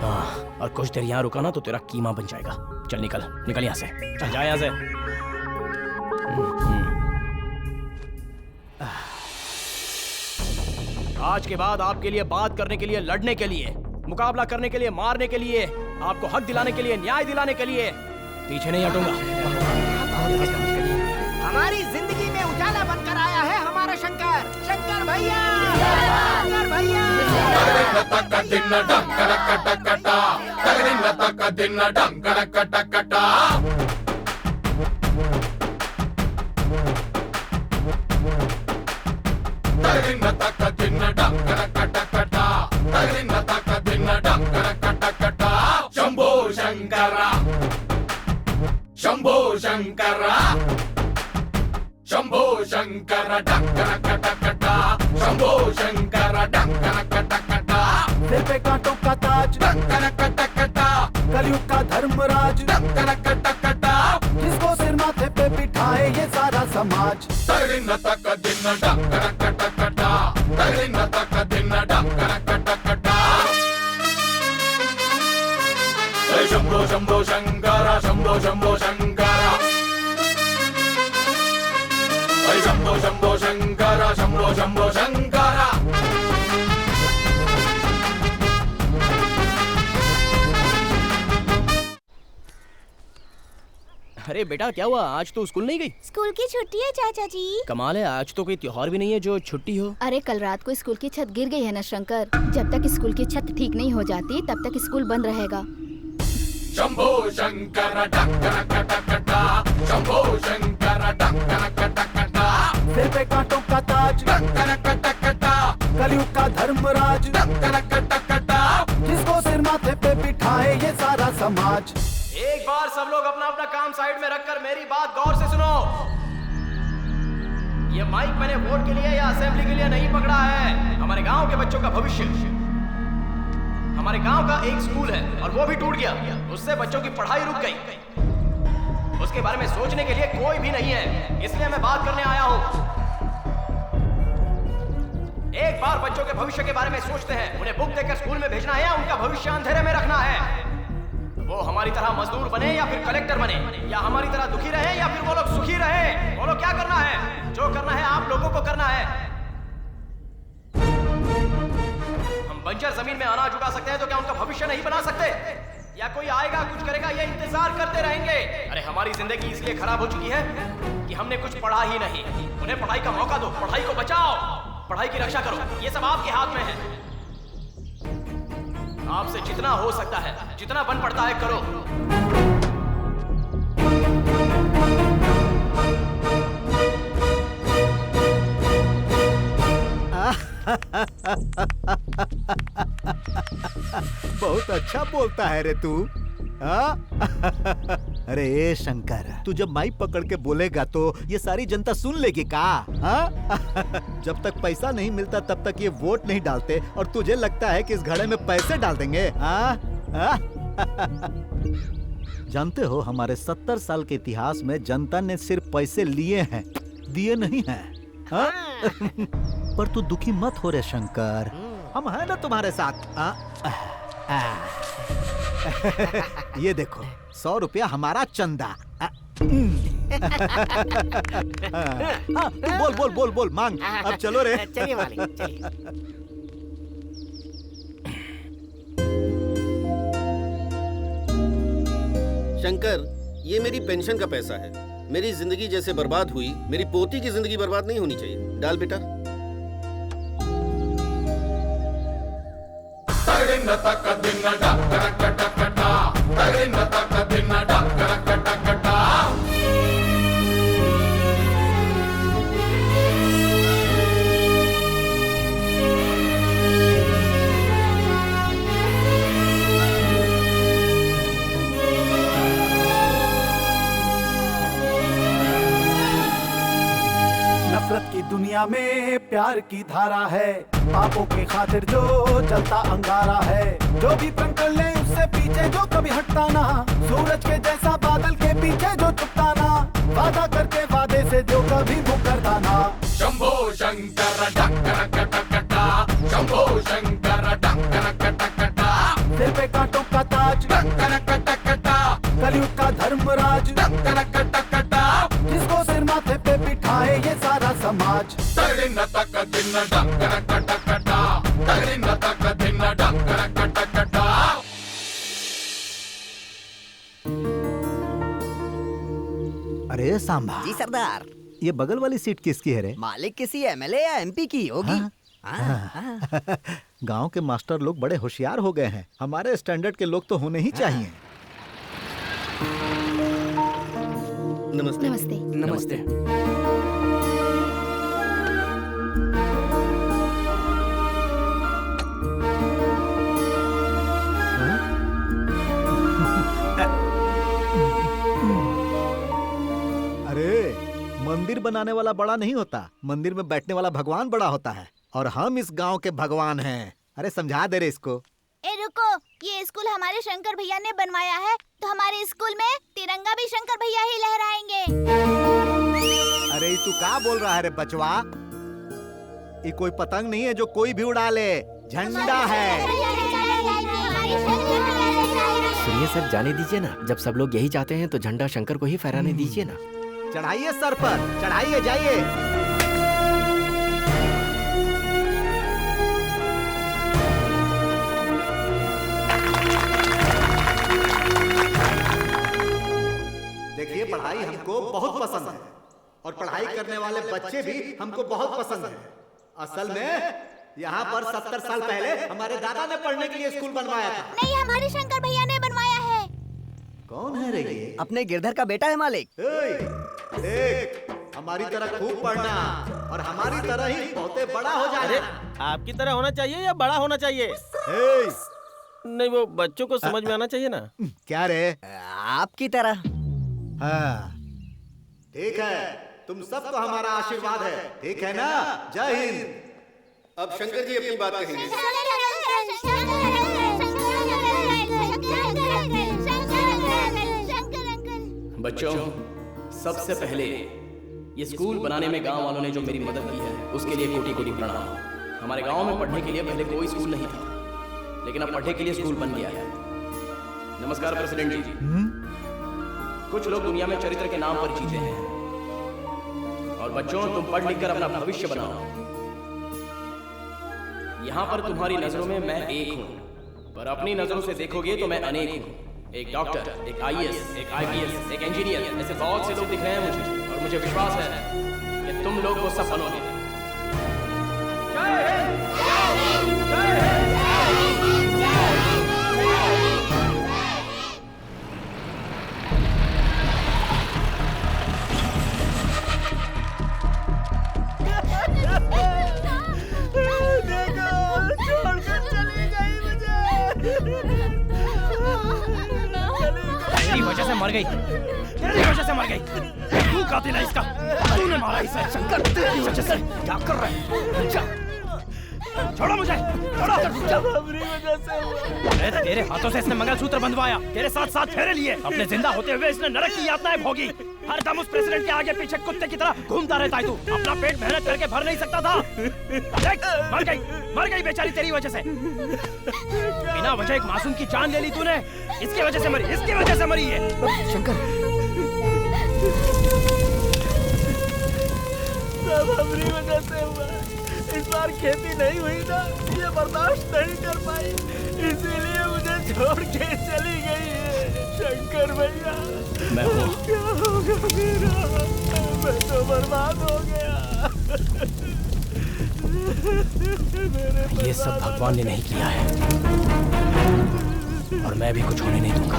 Speaker 7: हाँ, और कुछ देर यहाँ रुका ना तो तेरा कीमा बन जाएगा। चल निकल, निकल यहाँ से। चल जा यहाँ से। आज के बाद आपके लिए बात करने के लिए, लड़ने के लिए, मुकाबला करने के लिए, मारने के लिए, आपको हक दिलाने के लिए, न्याय दिलाने के लिए पीछे नहीं हटूंगा।
Speaker 11: शंकर भैया, शंकर भैया।
Speaker 18: Shambho Shankara, Shambho Shankara, Shambho Shankar Dunker कटकटा, Shambho Shankar Dunker कटकटा।
Speaker 19: सिर पे कांटों का ताज,
Speaker 18: डंकर कटकटा,
Speaker 19: कलयुग का धर्मराज,
Speaker 18: डंकर कटकटा।
Speaker 19: जिसको सिर माथे पे बिठाए ये सारा समाज।
Speaker 18: तरिन तक दिन डंकर कटकटा, तरिन तक दिन डंकर कटकटा। शंभो शंभो शंकर, शंभो शंभो शंकर, शंभो शंभो शंकर, शंभो शंभो शंकर।
Speaker 7: अरे बेटा क्या हुआ, आज तो स्कूल नहीं गई?
Speaker 13: स्कूल की छुट्टी है चाचा जी।
Speaker 7: कमाल है, आज तो कोई त्योहार भी नहीं है जो छुट्टी हो।
Speaker 8: अरे कल रात को स्कूल की छत गिर गई है ना शंकर, जब तक स्कूल की छत ठीक नहीं हो जाती तब तक स्कूल बंद रहेगा।
Speaker 18: Shambho Shankar Dunker कटकटा, Shambho Shankar Dunker कटकटा।
Speaker 19: सिर पे कांटों का ताज,
Speaker 18: डंकर कटकटा,
Speaker 19: कलयुग का धर्मराज,
Speaker 18: डंकर कटकटा।
Speaker 19: जिसको सिर माथे पे बिठाए ये सारा समाज।
Speaker 7: एक बार सब लोग अपना अपना काम साइड में रखकर मेरी बात गौर से सुनो। ये माइक मैंने वोट के लिए या असेंबली के लिए नहीं पकड़ा है, हमारे गांव के बच्चों का भविष्य। हमारे गांव का एक स्कूल है और वो भी टूट गया, उससे बच्चों की पढ़ाई रुक गई। उसके बारे में सोचने के लिए कोई भी नहीं है, इसलिए मैं बात करने आया हूं। एक बार बच्चों के भविष्य के बारे में सोचते हैं, उन्हें बुक देकर स्कूल में भेजना है या उनका भविष्य अंधेरे में रखना है। वो हमारी तरह मजदूर बने या फिर कलेक्टर बने, या हमारी तरह दुखी रहे या फिर वो लोग सुखी रहे। बोलो क्या करना है? जो करना है आप लोगों को करना है। हम बंजर जमीन में अनाज उगा सकते हैं तो क्या उनका भविष्य नहीं बना सकते? या कोई आएगा कुछ करेगा ये इंतजार करते रहेंगे? अरे हमारी जिंदगी इसलिए खराब हो चुकी है कि हमने कुछ पढ़ा ही नहीं। उन्हें पढ़ाई का मौका दो, पढ़ाई को बचाओ, पढ़ाई की रक्षा करो, ये सब आपके हाथ में है। आपसे जितना हो सकता है, जितना बन पड़ता है करो।
Speaker 4: बहुत अच्छा बोलता है रे तू। अरे ए शंकर, तू जब माइक पकड़ के बोलेगा तो ये सारी जनता सुन लेगी का? जब तक पैसा नहीं मिलता तब तक ये वोट नहीं डालते और तुझे लगता है कि इस घड़े में पैसे डाल देंगे? जानते हो हमारे 70 साल के इतिहास में जनता ने सिर्फ पैसे लिए हैं, दिए नहीं हैं। पर तू दुखी मत हो रे शंकर, हम हैं ना तुम्हारे साथ। ये देखो 100 रुपया हमारा चंदा। तू बोल बोल बोल बोल मांग। अब चलो रे।
Speaker 11: चलिए मालिक, चलिए।
Speaker 10: शंकर, ये मेरी पेंशन का पैसा है। मेरी जिंदगी जैसे बर्बाद हुई, मेरी पोती की जिंदगी बर्बाद नहीं होनी चाहिए। डाल बेटा।
Speaker 19: नफरत की दुनिया में प्यार की धारा है, पापों के खातिर जो जलता अंगारा है। जो भी प्रण कर ले उससे पीछे जो कभी हटता ना, सूरज के जैसा बादल के पीछे जो छुपता ना, वादा करके वादे से जो कभी मुकरता ना।
Speaker 18: Shambho Shankar Dunker कटकटा, Shambho Shankar Dunker कटकटा।
Speaker 19: सिर पे कांटों का ताज,
Speaker 18: डंकर कटकटा,
Speaker 19: कलयुग का धर्मराज,
Speaker 18: डंकर कटकटा।
Speaker 19: जिसको सिर माथे पे बिठाए ये सारा समाज।
Speaker 18: तरिन तक दिन डंकर कटकटा, तरिन तक दिन डंकर कटकटा।
Speaker 4: अरे सांबा
Speaker 11: जी सरदार।
Speaker 4: ये बगल वाली सीट किसकी है रे?
Speaker 2: मालिक किसी एमएलए या एमपी की होगी।
Speaker 4: गांव के मास्टर लोग बड़े होशियार हो गए हैं। हमारे स्टैंडर्ड के लोग तो होने ही चाहिए।
Speaker 10: नमस्ते।
Speaker 13: नमस्ते।
Speaker 7: नमस्ते।
Speaker 4: अरे मंदिर बनाने वाला बड़ा नहीं होता, मंदिर में बैठने वाला भगवान बड़ा होता है। और हम इस गांव के भगवान हैं। अरे समझा दे रे इसको।
Speaker 13: ए रुको, ये स्कूल हमारे शंकर भैया ने बनवाया है, तो हमारे स्कूल में तिरंगा भी शंकर भैया ही लहराएंगे।
Speaker 4: अरे तू क्या बोल रहा है रे बचवा? ये कोई पतंग नहीं है जो कोई भी उड़ा ले, झंडा है।
Speaker 1: सुनिए सर, जाने दीजिए ना। जब सब लोग यही चाहते हैं तो झंडा शंकर को ही फहराने दीजिए ना।
Speaker 4: चढ़ाइए सर पर, चढ़ाइए, जाइए। देखिए, पढ़ाई हमको बहुत पसंद है और पढ़ाई करने वाले बच्चे भी हमको बहुत पसंद है। असल में यहाँ पर 70 साल पहले हमारे दादा ने पढ़ने के लिए स्कूल बनवाया था।
Speaker 13: नहीं, हमारे शंकर भैया ने बनवाया है।
Speaker 4: कौन है रे ये?
Speaker 2: अपने गिरधर का बेटा है मालिक।
Speaker 4: देख, हमारी तरह खूब पढ़ना और हमारी तरह ही बहुत बड़ा हो जाना।
Speaker 3: आपकी तरह होना चाहिए या बड़ा होना चाहिए? नहीं, वो बच्चों को समझ में आना चाहिए ना।
Speaker 4: क्या रे?
Speaker 2: आपकी तरह।
Speaker 4: हाँ, ठीक है, तुम सबको हमारा आशीर्वाद है, ठीक है ना? जय हिंद।
Speaker 10: अब शंकर जी अपनी बात कहेंगे।
Speaker 7: बच्चों, सबसे पहले ये स्कूल बनाने में गांव वालों ने जो मेरी मदद की है उसके लिए कोटि कोटि प्रणाम। हमारे गांव में पढ़ने के लिए पहले कोई स्कूल नहीं था, लेकिन अब पढ़ने के लिए स्कूल बन गया है। नमस्कार प्रेसिडेंट जी। कुछ लोग दुनिया में चरित्र के नाम पर जीते हैं, और बच्चों, तुम पढ़ लिख कर अपना भविष्य बनाओ। यहाँ पर तुम्हारी नजरों में मैं एक हूँ, पर अपनी नजरों से देखोगे तो मैं अनेक हूँ। एक डॉक्टर, एक आईएएस, एक आईपीएस, एक इंजीनियर, ऐसे बहुत से लोग दिख रहे हैं मुझे, और मुझे विश्वास है कि तुम लोग वो सब बनोगे। तेरी वजह से मर गई, तेरी वजह से मर गई। तू कातिल है इसका, तूने मारा इसे। शंकर, तेरी वजह से। क्या कर रहा है? छोड़ो मुझे, छोड़ो। तेरे हाथों से इसने मंगलसूत्र बंधवाया, तेरे साथ साथ फेरे लिए। अपने जिंदा होते हुए इसने नरक की यातनाएं भोगी। हर दम उस प्रेसिडेंट के आगे पीछे कुत्ते की तरह घूमता रहता है। तू अपना पेट मेहनत करके भर नहीं सकता था। देख, मर गई बेचारी तेरी वजह से। बिना वजह एक मासूम की जान ले ली तूने। इसकी वजह से मरी, इसकी वजह से मरी है।
Speaker 2: शंकर,
Speaker 3: सब हमारी वजह से हुआ। इस बार खेती नहीं हुई ना, ये बर्दाश्त नहीं कर पाई, इसीलिए मुझे छोड़ के चली गई है। शंकर भैया,
Speaker 7: मैं हूँ।
Speaker 3: क्या होगा मेरा? मैं तो बर्बाद हो गया।
Speaker 7: ये सब भगवान ने नहीं किया है, और मैं भी कुछ होने नहीं दूंगा।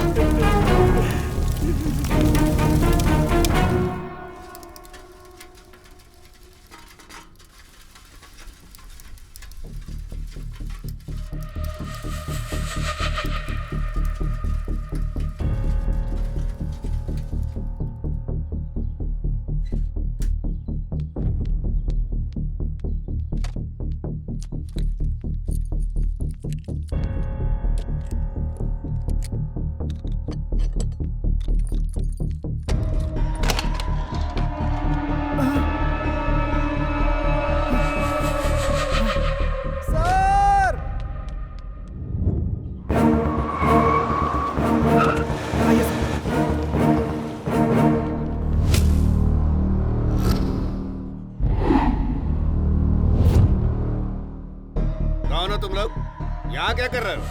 Speaker 10: यहाँ क्या कर रहे हो?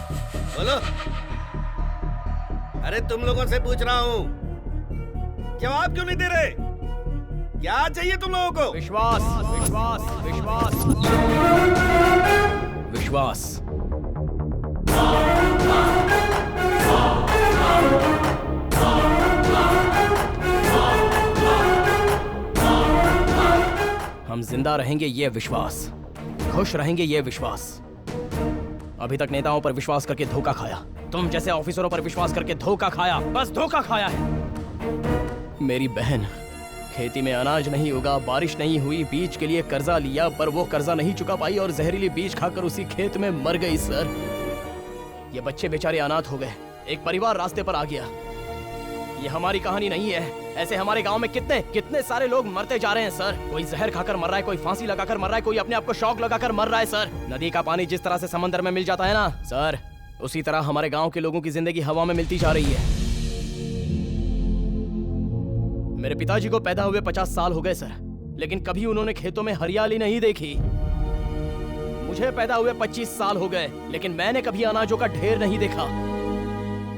Speaker 10: बोलो। अरे तुम लोगों से पूछ रहा हूँ, जवाब क्यों नहीं दे रहे? क्या चाहिए तुम लोगों को?
Speaker 7: विश्वास, विश्वास, विश्वास, विश्वास। हम जिंदा रहेंगे ये विश्वास, खुश रहेंगे ये विश्वास। अभी तक नेताओं पर विश्वास करके धोखा खाया, तुम जैसे ऑफिसरों पर विश्वास करके धोखा खाया, बस धोखा खाया है। मेरी बहन, खेती में अनाज नहीं उगा, बारिश नहीं हुई, बीज के लिए कर्जा लिया पर वो कर्जा नहीं चुका पाई और जहरीली बीज खाकर उसी खेत में मर गई सर। ये बच्चे बेचारे अनाथ हो गए, एक परिवार रास्ते पर आ गया। ये हमारी कहानी नहीं है, ऐसे हमारे गांव में कितने कितने सारे लोग मरते जा रहे हैं सर। कोई जहर खाकर मर रहा है, कोई फांसी लगाकर मर रहा है, कोई अपने आप को शौक लगाकर मर रहा है सर। नदी का पानी जिस तरह से समंदर में मिल जाता है ना सर, उसी तरह हमारे गांव के लोगों की जिंदगी हवा में मिलती जा रही है। मेरे पिताजी को पैदा हुए 50 साल हो गए सर, लेकिन कभी उन्होंने खेतों में हरियाली नहीं देखी। मुझे पैदा हुए 25 साल हो गए, लेकिन मैंने कभी अनाजों का ढेर नहीं देखा।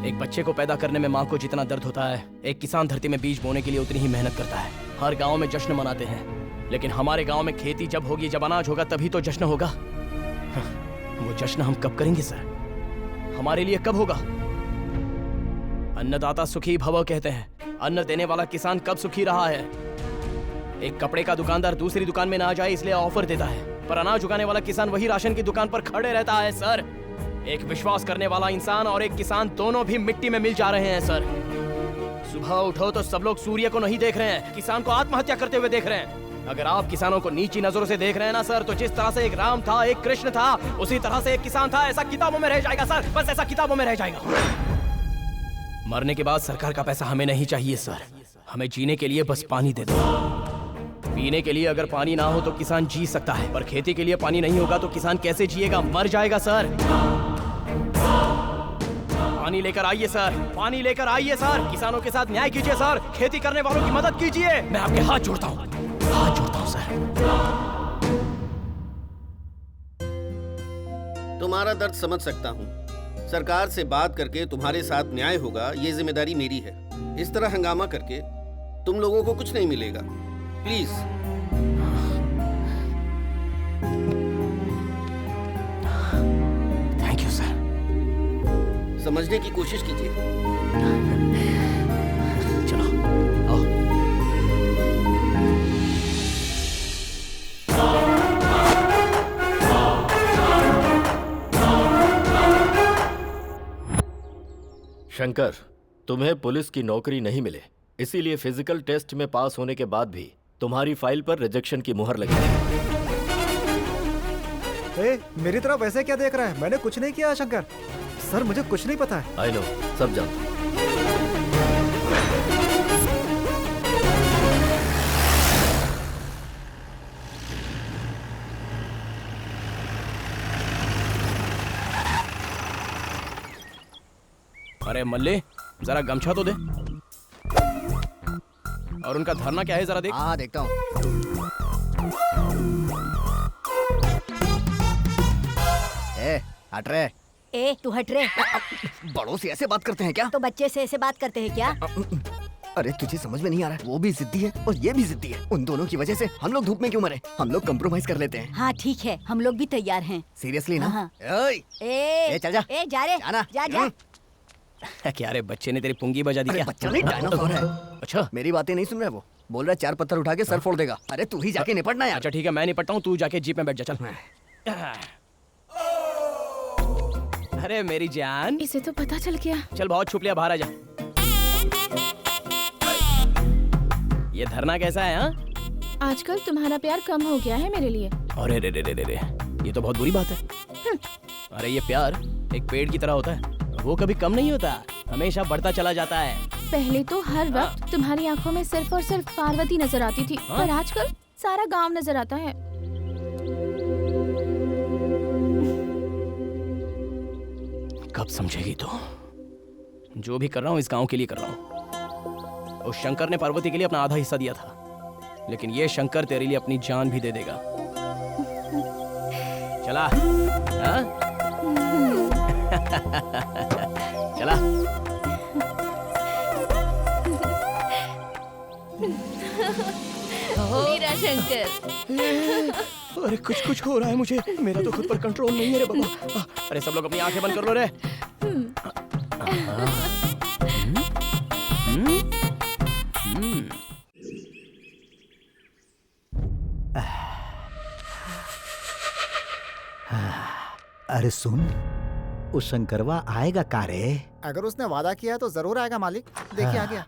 Speaker 7: एक बच्चे को पैदा करने में माँ को जितना दर्द होता है, एक किसान धरती में बीज बोने के लिए उतनी ही मेहनत करता है। हर गांव में जश्न मनाते हैं, लेकिन हमारे गांव में खेती जब होगी, जब अनाज होगा, तभी तो जश्न होगा। वो जश्न हम कब करेंगे सर? हमारे लिए कब होगा? अन्नदाता सुखी भव कहते हैं, अन्न देने वाला किसान कब सुखी रहा है? एक कपड़े का दुकानदार दूसरी दुकान में ना जाए इसलिए ऑफर देता है, पर अनाज उगाने वाला किसान वही राशन की दुकान पर खड़े रहता है सर। एक विश्वास करने वाला इंसान और एक किसान दोनों भी मिट्टी में मिल जा रहे हैं सर। सुबह उठो तो सब लोग सूर्य को नहीं देख रहे हैं, किसान को आत्महत्या करते हुए देख रहे हैं। अगर आप किसानों को नीची नजरों से देख रहे हैं ना सर, तो जिस तरह से एक राम था, एक कृष्ण था, उसी तरह से एक किसान था। ऐसा किताबों में रह जाएगा सर, बस ऐसा किताबों में रह जाएगा। मरने के बाद सरकार का पैसा हमें नहीं चाहिए सर, हमें जीने के लिए बस पानी दे दो। पीने के लिए अगर पानी ना हो तो किसान जी सकता है, पर खेती के लिए पानी नहीं होगा तो किसान कैसे जिएगा? मर जाएगा सर। पानी लेकर आइए सर, पानी लेकर आइए सर, किसानों के साथ न्याय कीजिए सर, खेती करने वालों की मदद कीजिए। मैं आपके हाथ जोड़ता हूँ, हाथ जोड़ता हूँ सर।
Speaker 10: तुम्हारा दर्द समझ सकता हूँ। सरकार से बात करके तुम्हारे साथ न्याय होगा, ये जिम्मेदारी मेरी है। इस तरह हंगामा करके तुम लोगों को कुछ नहीं मिलेगा। Please
Speaker 7: thank you sir.
Speaker 10: समझने की कोशिश कीजिए।
Speaker 7: चलो आओ।
Speaker 1: शंकर, तुम्हें पुलिस की नौकरी नहीं मिले, इसीलिए फिजिकल टेस्ट में पास होने के बाद भी तुम्हारी फाइल पर रिजेक्शन की मुहर लगी है।
Speaker 5: मेरी तरफ वैसे क्या देख रहा है? मैंने कुछ नहीं किया शंकर सर, मुझे कुछ नहीं पता है।
Speaker 1: आई नो, सब जानता हूं।
Speaker 7: अरे मल्ले, जरा गमछा तो दे। और उनका धरना क्या है जरा देख।
Speaker 2: हाँ देखता हूँ। हट रहे।
Speaker 20: ए तू हट रे।
Speaker 2: बड़ों से ऐसे बात करते हैं क्या?
Speaker 20: तो बच्चे से ऐसे बात करते हैं क्या?
Speaker 2: अरे तुझे समझ में नहीं आ रहा है, वो भी जिद्दी है और ये भी जिद्दी है। उन दोनों की वजह से हम लोग धूप में क्यों मरे? हम लोग कंप्रोमाइज कर लेते हैं।
Speaker 20: हाँ ठीक है, हम लोग भी तैयार हैं।
Speaker 2: सीरियसली ना?
Speaker 20: हाँ।
Speaker 2: ए चल जा।
Speaker 20: ए जा रे,
Speaker 2: जाना।
Speaker 20: जा जा।
Speaker 7: क्या रे, बच्चे ने तेरी पुंगी बजा दी क्या?
Speaker 2: बच्चा नहीं, डायनासोर है।
Speaker 7: अच्छा,
Speaker 2: मेरी बातें नहीं सुन रहा है वो। बोल रहा है 4 पत्थर उठा के सर फोड़ देगा। अरे तू ही जाके निपटना यार।
Speaker 7: अच्छा ठीक है, मैं निपटता हूँ, तू जाके जीप में बैठ जा। चल। अरे मेरी जान,
Speaker 8: इसे तो पता चल गया।
Speaker 7: चल बहुत छुप लिया, बाहर आ जा। ये धरना कैसा है? हाँ,
Speaker 8: आजकल तुम्हारा प्यार कम हो गया है मेरे लिए।
Speaker 7: अरे रे रे रे रे, ये तो बहुत बुरी बात है। अरे ये प्यार एक पेड़ की तरह होता है, वो कभी कम नहीं होता, हमेशा बढ़ता चला जाता है।
Speaker 8: पहले तो हर वक्त तुम्हारी आंखों में सिर्फ और सिर्फ पार्वती नजर आती थी, पर आजकल सारा गांव नजर आता है।
Speaker 7: कब समझेगी तू? जो भी कर रहा हूँ इस गांव के लिए कर रहा हूँ। उस शंकर ने पार्वती के लिए अपना आधा हिस्सा दिया था, लेकिन ये शंकर तेरे लिए अपनी जान भी दे देगा। चला। हाँ? चला।
Speaker 8: मीरा शंकर।
Speaker 7: अरे कुछ हो रहा है मुझे, मेरा तो खुद पर कंट्रोल नहीं है रे बाबा। अरे सब लोग अपनी आंखें बंद कर लो रे।
Speaker 4: अरे सुन, वो शंकरवा आएगा का रे?
Speaker 5: अगर उसने वादा किया तो जरूर आएगा मालिक। देखिए आ गया।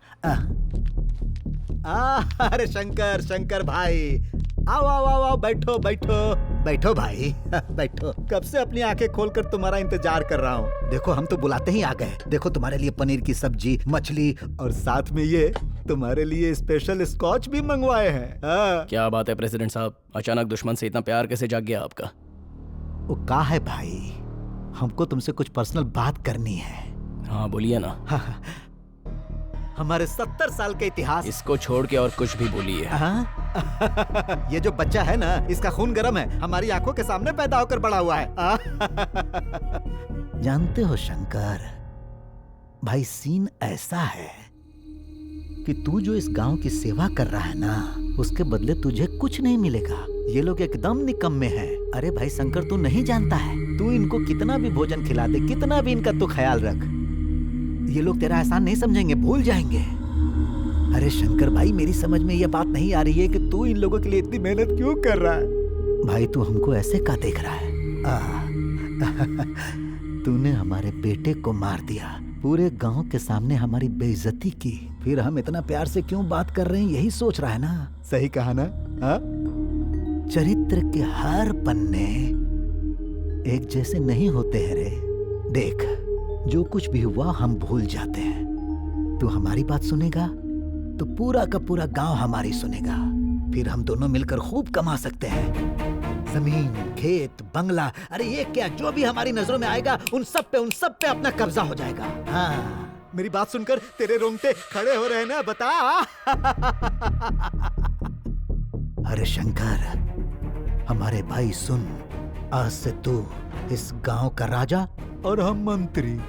Speaker 4: अरे शंकर, शंकर भाई, आओ आओ आओ आओ, बैठो बैठो बैठो भाई बैठो। कब से अपनी आंखें खोलकर तुम्हारा इंतजार कर रहा हूँ। देखो हम तो बुलाते ही आ गए। देखो तुम्हारे लिए पनीर की सब्जी, मछली और साथ में ये तुम्हारे लिए स्पेशल स्कॉच भी मंगवाए हैं।
Speaker 7: क्या बात है प्रेसिडेंट साहब, अचानक दुश्मन से इतना प्यार कैसे जाग गया आपका?
Speaker 4: वो का है भाई, हमको तुमसे कुछ पर्सनल बात करनी है।
Speaker 7: हाँ बोलिए ना।
Speaker 4: हमारे 70 साल के इतिहास।
Speaker 7: इसको छोड़ के और कुछ भी बोलिए।
Speaker 4: ये जो बच्चा है ना, इसका खून गर्म है, हमारी आंखों के सामने पैदा होकर बड़ा हुआ है। जानते हो शंकर भाई, सीन ऐसा है कि तू जो इस गांव की सेवा कर रहा है ना, उसके बदले तुझे कुछ नहीं मिलेगा। ये लोग एकदम निकम्मे हैं। अरे भाई शंकर, तू नहीं जानता है, तू इनको कितना भी भोजन खिला दे, कितना भी इनका तू ख्याल रख, ये लोग तेरा एहसान नहीं समझेंगे, भूल जाएंगे। अरे शंकर भाई, मेरी समझ में ये बात नहीं आ रही है कि तू इन लोगों के लिए इतनी मेहनत क्यों कर रहा है। भाई तू हमको ऐसे का देख रहा है? तूने हमारे बेटे को मार दिया, पूरे गांव के सामने हमारी बेइज्जती की, फिर हम इतना प्यार से क्यों बात कर रहे हैं, यही सोच रहा है ना? सही कहा ना? चरित्र के हर पन्ने एक जैसे नहीं होते हैं रे। देख, जो कुछ भी हुआ हम भूल जाते हैं। तू हमारी बात सुनेगा तो पूरा का पूरा गांव हमारी सुनेगा, फिर हम दोनों मिलकर खूब कमा सकते हैं। जमीन, खेत, बंगला, अरे ये क्या, जो भी हमारी नजरों में आएगा उन सब पे अपना कब्जा हो जाएगा। हाँ, मेरी बात सुनकर तेरे रोंगटे खड़े हो रहे हैं ना, बता। अरे शंकर, हमारे भाई सुन, आज से तू इस गांव का राजा और हम मंत्री।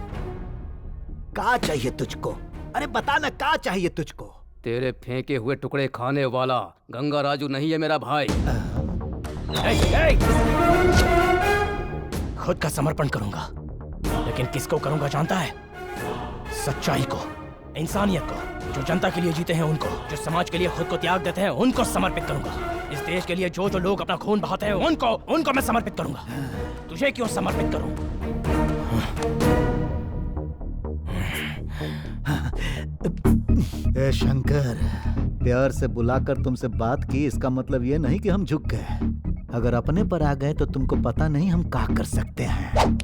Speaker 4: क्या चाहिए तुझको? अरे बता ना, क्या चाहिए तुझको?
Speaker 16: तेरे फेंके हुए टुकड़े खाने वाला गंगा राजू नहीं है मेरा भाई।
Speaker 7: खुद का समर्पण करूंगा, लेकिन किसको करूंगा जानता है? सच्चाई को, इंसानियत को, जो जनता के लिए जीते हैं उनको, जो समाज के लिए खुद को त्याग देते हैं उनको समर्पित करूंगा। इस देश के लिए जो लोग अपना खून बहाते हैं उनको मैं समर्पित करूंगा। तुझे क्यों समर्पित करूं?
Speaker 4: ए शंकर, प्यार से बुलाकर तुमसे बात की, इसका मतलब ये नहीं कि हम झुक गए। अगर अपने पर आ गए तो तुमको पता नहीं हम क्या कर सकते हैं।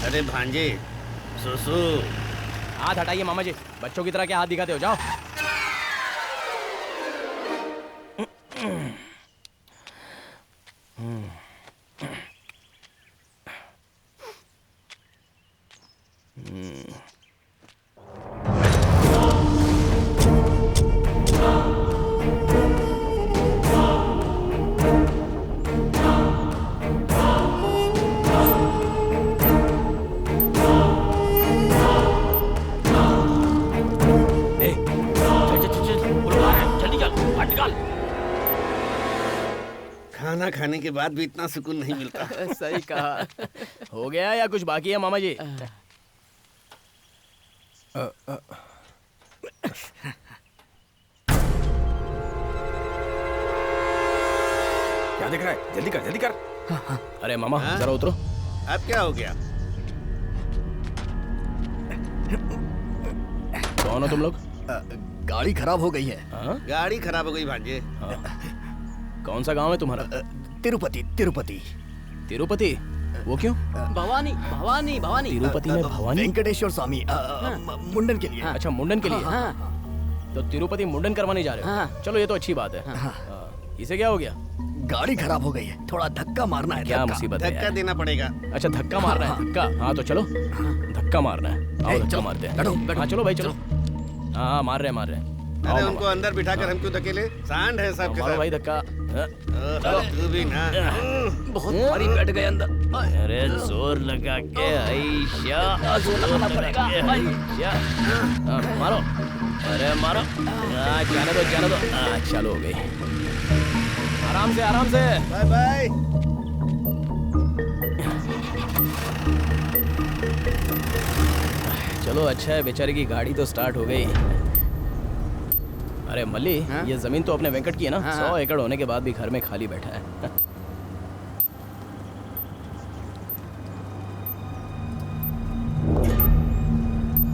Speaker 10: अरे भांजे, सुसु।
Speaker 7: हाथ हटाइए मामा जी, बच्चों की तरह क्या हाथ दिखाते हो, जाओ।
Speaker 10: खाना खाने के बाद भी इतना सुकून नहीं मिलता।
Speaker 7: सही कहा। हो गया या कुछ बाकी है मामा जी?
Speaker 3: क्या देख रहा है? जल्दी कर, जल्दी कर।
Speaker 7: अरे मामा जरा उतरो।
Speaker 10: अब क्या हो गया?
Speaker 7: कौन हो तुम लोग?
Speaker 2: गाड़ी खराब हो गई है।
Speaker 10: गाड़ी खराब हो गई भांजे।
Speaker 7: कौन सा गांव है तुम्हारा?
Speaker 2: तिरुपति। तिरुपति?
Speaker 7: तिरुपति? वो क्यों?
Speaker 14: भवानी भवानी भवानी।
Speaker 7: तिरुपति में भवानी?
Speaker 2: वेंकटेश्वर स्वामी मुंडन के लिए।
Speaker 7: अच्छा मुंडन के लिए। तो तिरुपति मुंडन करवाने जा रहे हो? चलो ये तो अच्छी बात है। इसे क्या हो गया?
Speaker 2: गाड़ी खराब हो गई है, थोड़ा धक्का मारना है।
Speaker 7: क्या मुसीबत है
Speaker 10: धक्का
Speaker 7: यार?
Speaker 10: देना पड़ेगा।
Speaker 7: अच्छा धक्का मारना है, धक्का। हाँ तो चलो धक्का मारना है। आओ धक्का मारते हैं। हाँ चलो भाई चलो। हाँ मार रहे हैं।
Speaker 10: अरे उनको अंदर बिठाकर हम क्यों धकेले? सांड है सबके
Speaker 7: मारो
Speaker 10: साथ।
Speaker 7: भाई धक्का।
Speaker 10: चलो तू भी ना।
Speaker 7: बहुत भारी बैठ गए अंदर। अरे जोर लगा के आइशा, जोर लगाना पड़ेगा। मारो, अरे मारो। जाने दो। चलो हो गई। आराम से।
Speaker 10: Bye bye.
Speaker 7: चलो अच्छा है, बेचारे की गाड़ी तो स्टार्ट हो गई। अरे मल्ली, ये जमीन तो अपने वेंकट की है ना? 100 एकड़ होने के बाद भी घर में खाली बैठा है।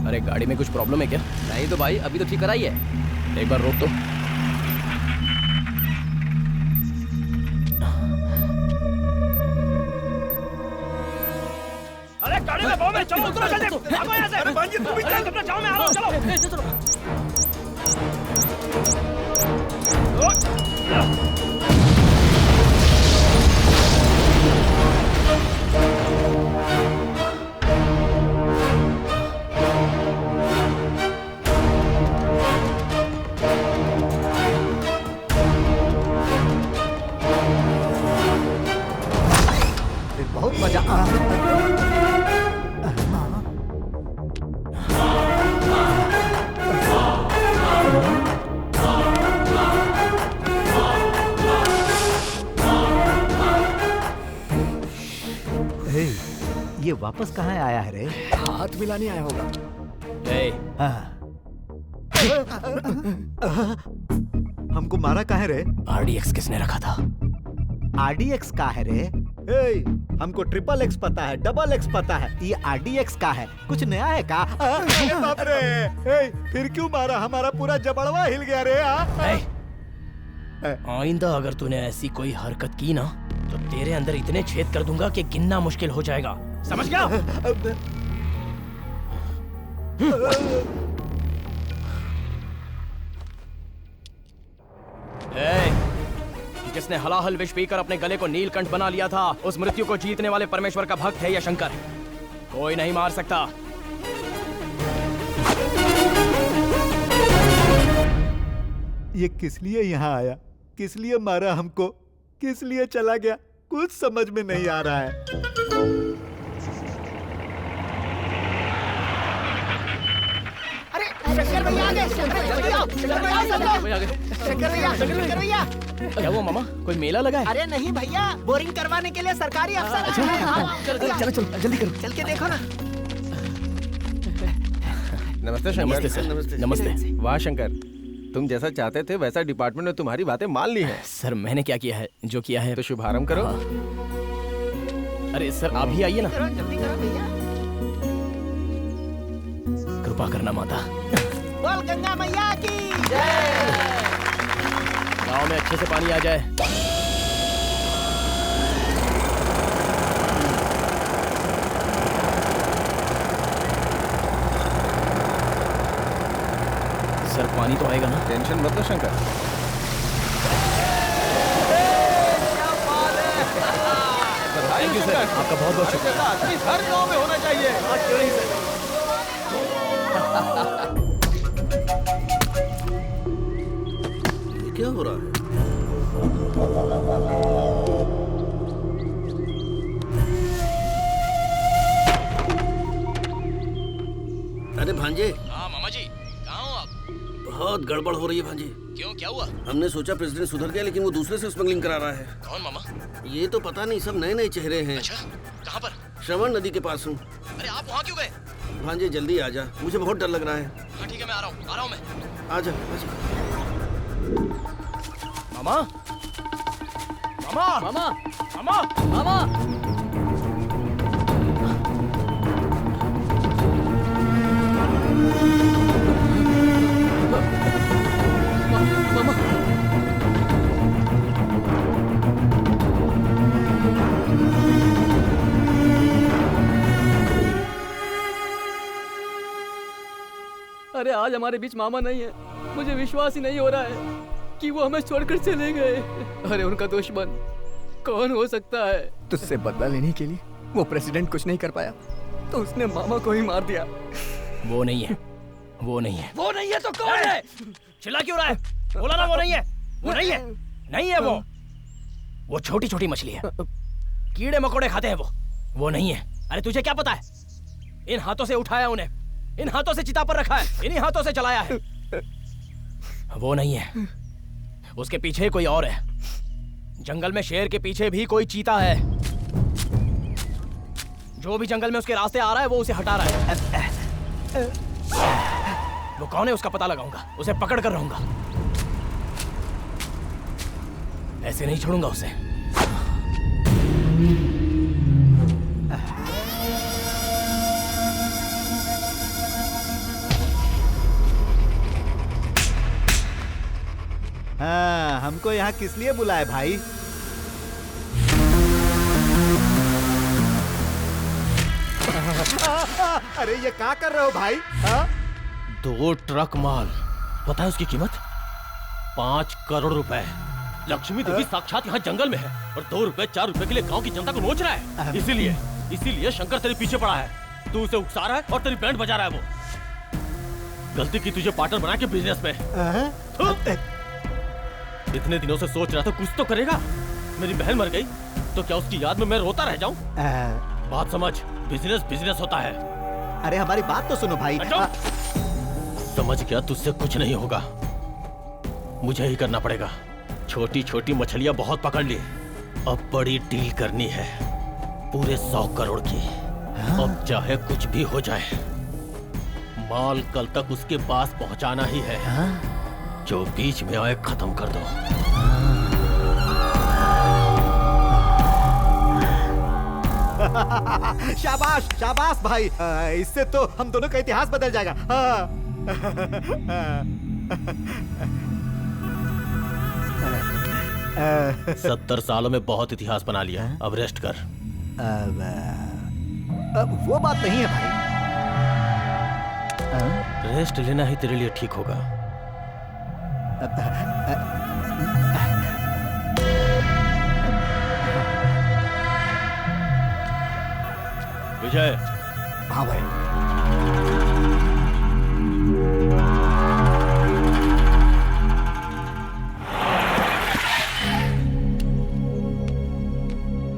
Speaker 7: अरे गाड़ी में कुछ प्रॉब्लम है क्या?
Speaker 16: नहीं तो भाई, अभी तो ठीक कराई है।
Speaker 7: एक बार रोक तो।
Speaker 3: अरे गाड़ी में बम है, चलो उतरो जल्दी, भागो यहाँ से। अरे भांजी तू भी चल, अपना जाओ, मैं आ रहा हूँ, चलो।
Speaker 4: बहुत मजा आ ये वापस कहाँ आया है रे?
Speaker 2: हाथ मिलाने आया होगा।
Speaker 4: हमको मारा कहाँ है रे?
Speaker 7: RDX किसने रखा था?
Speaker 4: RDX का है रे? हमको XXX पता है, XX पता है, ये RDX का है। कुछ नया है का? बाप रे! फिर क्यों मारा? हमारा पूरा जबड़वा हिल गया रे।
Speaker 7: आइंदा अगर तूने ऐसी कोई हरकत की ना तो तेरे अंदर इतने छेद कर दूंगा कि गिनना मुश्किल हो जाएगा, समझ गया? जिसने हलाहल विष पीकर अपने गले को नीलकंठ बना लिया था, उस मृत्यु को जीतने वाले परमेश्वर का भक्त है या शंकर? कोई नहीं मार सकता।
Speaker 4: ये किस लिए यहाँ आया? किस लिए मारा हमको? किस लिए चला गया? कुछ समझ में नहीं आ रहा है।
Speaker 11: शंकर भैया आ गए। शंकर भैया
Speaker 7: क्या हुआ मामा? कोई मेला लगा है?
Speaker 11: अरे नहीं भैया, बोरिंग करवाने के लिए सरकारी अफसर आए हैं।
Speaker 2: चलो जल्दी करो।
Speaker 11: चल के देखो ना।
Speaker 3: नमस्ते शंकर।
Speaker 7: नमस्ते।
Speaker 3: वाह शंकर, तुम जैसा चाहते थे वैसा डिपार्टमेंट ने तुम्हारी बातें मान ली है।
Speaker 7: सर मैंने क्या किया है? जो किया है
Speaker 3: तो शुभारंभ करो।
Speaker 7: अरे सर आप भी आइए ना।
Speaker 11: जल्दी करो भैया।
Speaker 7: कृपा करना माता।
Speaker 11: बोल गंगा मैया की जय।
Speaker 7: गांव में अच्छे से पानी आ जाए। सर पानी तो आएगा ना?
Speaker 3: टेंशन मत लो शंकर।
Speaker 7: थैंक यू सर, आपका बहुत बहुत शुक्रिया।
Speaker 3: हर गांव में होना चाहिए।
Speaker 7: क्यों नहीं सर।
Speaker 10: ये क्या हो रहा है? अरे भांजे।
Speaker 7: हाँ मामा जी, कहाँ हो आप?
Speaker 10: बहुत गड़बड़ हो रही है भांजे।
Speaker 7: क्यों, क्या हुआ?
Speaker 10: हमने सोचा प्रेसिडेंट सुधर गया, लेकिन वो दूसरे से स्मगलिंग करा रहा है।
Speaker 7: कौन मामा?
Speaker 10: ये तो पता नहीं, सब नए नए चेहरे हैं।
Speaker 7: अच्छा, कहाँ पर?
Speaker 10: श्रवण नदी के पास हूँ।
Speaker 7: अरे आप वहाँ क्यों गए?
Speaker 10: भांजे जल्दी आ जा, मुझे बहुत डर लग रहा है।
Speaker 7: हाँ ठीक है, मैं आ रहा हूँ मैं।
Speaker 10: आजा
Speaker 7: मामा, मामा,
Speaker 16: मामा,
Speaker 7: मामा,
Speaker 16: मामा। अरे आज हमारे बीच मामा नहीं है, मुझे विश्वास ही नहीं हो रहा है। कि वो हमें छोड़कर चले गए। अरे उनका दुश्मन कौन हो सकता है?
Speaker 2: तुझसे बदला लेने के लिए वो प्रेसिडेंट कुछ नहीं कर पाया तो उसने मामा को ही मार दिया।
Speaker 7: वो नहीं है, वो नहीं है।
Speaker 16: वो नहीं है तो कौन है?
Speaker 7: चिल्ला क्यों रहा है? बोला ना वो नहीं है, वो नहीं है, नहीं है वो छोटी छोटी मछली है, कीड़े मकोड़े खाते हैं वो नहीं है। अरे तुझे क्या पता है? इन हाथों से उठाया उन्हें, इन हाथों से चिता पर रखा है, इन्हीं हाथों से जलाया है। वो नहीं है, उसके पीछे कोई और है। जंगल में शेर के पीछे भी कोई चीता है। जो भी जंगल में उसके रास्ते आ रहा है वो उसे हटा रहा है। वो कौन है उसका पता लगाऊंगा, उसे पकड़ कर रहूंगा। ऐसे नहीं छोड़ूंगा उसे।
Speaker 4: हाँ, हमको यहाँ किस लिए बुलाए भाई? अरे ये क्या कर रहे हो भाई?
Speaker 1: 2 ट्रक माल, पता है उसकी कीमत? 5 करोड़ रुपए। लक्ष्मी देवी साक्षात यहाँ जंगल में है और 2 रुपए 4 रुपए के लिए गांव की जनता को नोच रहा है। इसीलिए शंकर तेरे पीछे पड़ा है। तू उसे उकसा रहा है और तेरी बैंड बजा रहा है। वो गलती की तुझे पार्टनर बना के बिजनेस में। इतने दिनों से सोच रहा था कुछ तो करेगा। मेरी बहन मर गई तो क्या उसकी याद में मैं रोता रह जाऊं? बात समझ, बिजनेस होता है।
Speaker 4: अरे हमारी बात तो सुनो भाई।
Speaker 1: समझ गया, तुझसे कुछ नहीं होगा, मुझे ही करना पड़ेगा। छोटी छोटी मछलियां बहुत पकड़ ली, अब बड़ी डील करनी है, पूरे 100 करोड़ की। अब चाहे कुछ भी हो जाए, माल कल तक उसके पास पहुंचाना ही है। जो बीच में आए खत्म कर दो।
Speaker 4: शाबाश शाबाश भाई, इससे तो हम दोनों का इतिहास बदल जाएगा।
Speaker 1: 70 सालों में बहुत इतिहास बना लिया, अब रेस्ट कर।
Speaker 4: अब वो बात नहीं है भाई।
Speaker 1: रेस्ट लेना ही तेरे लिए ठीक होगा। विजय।
Speaker 2: हाँ भाई।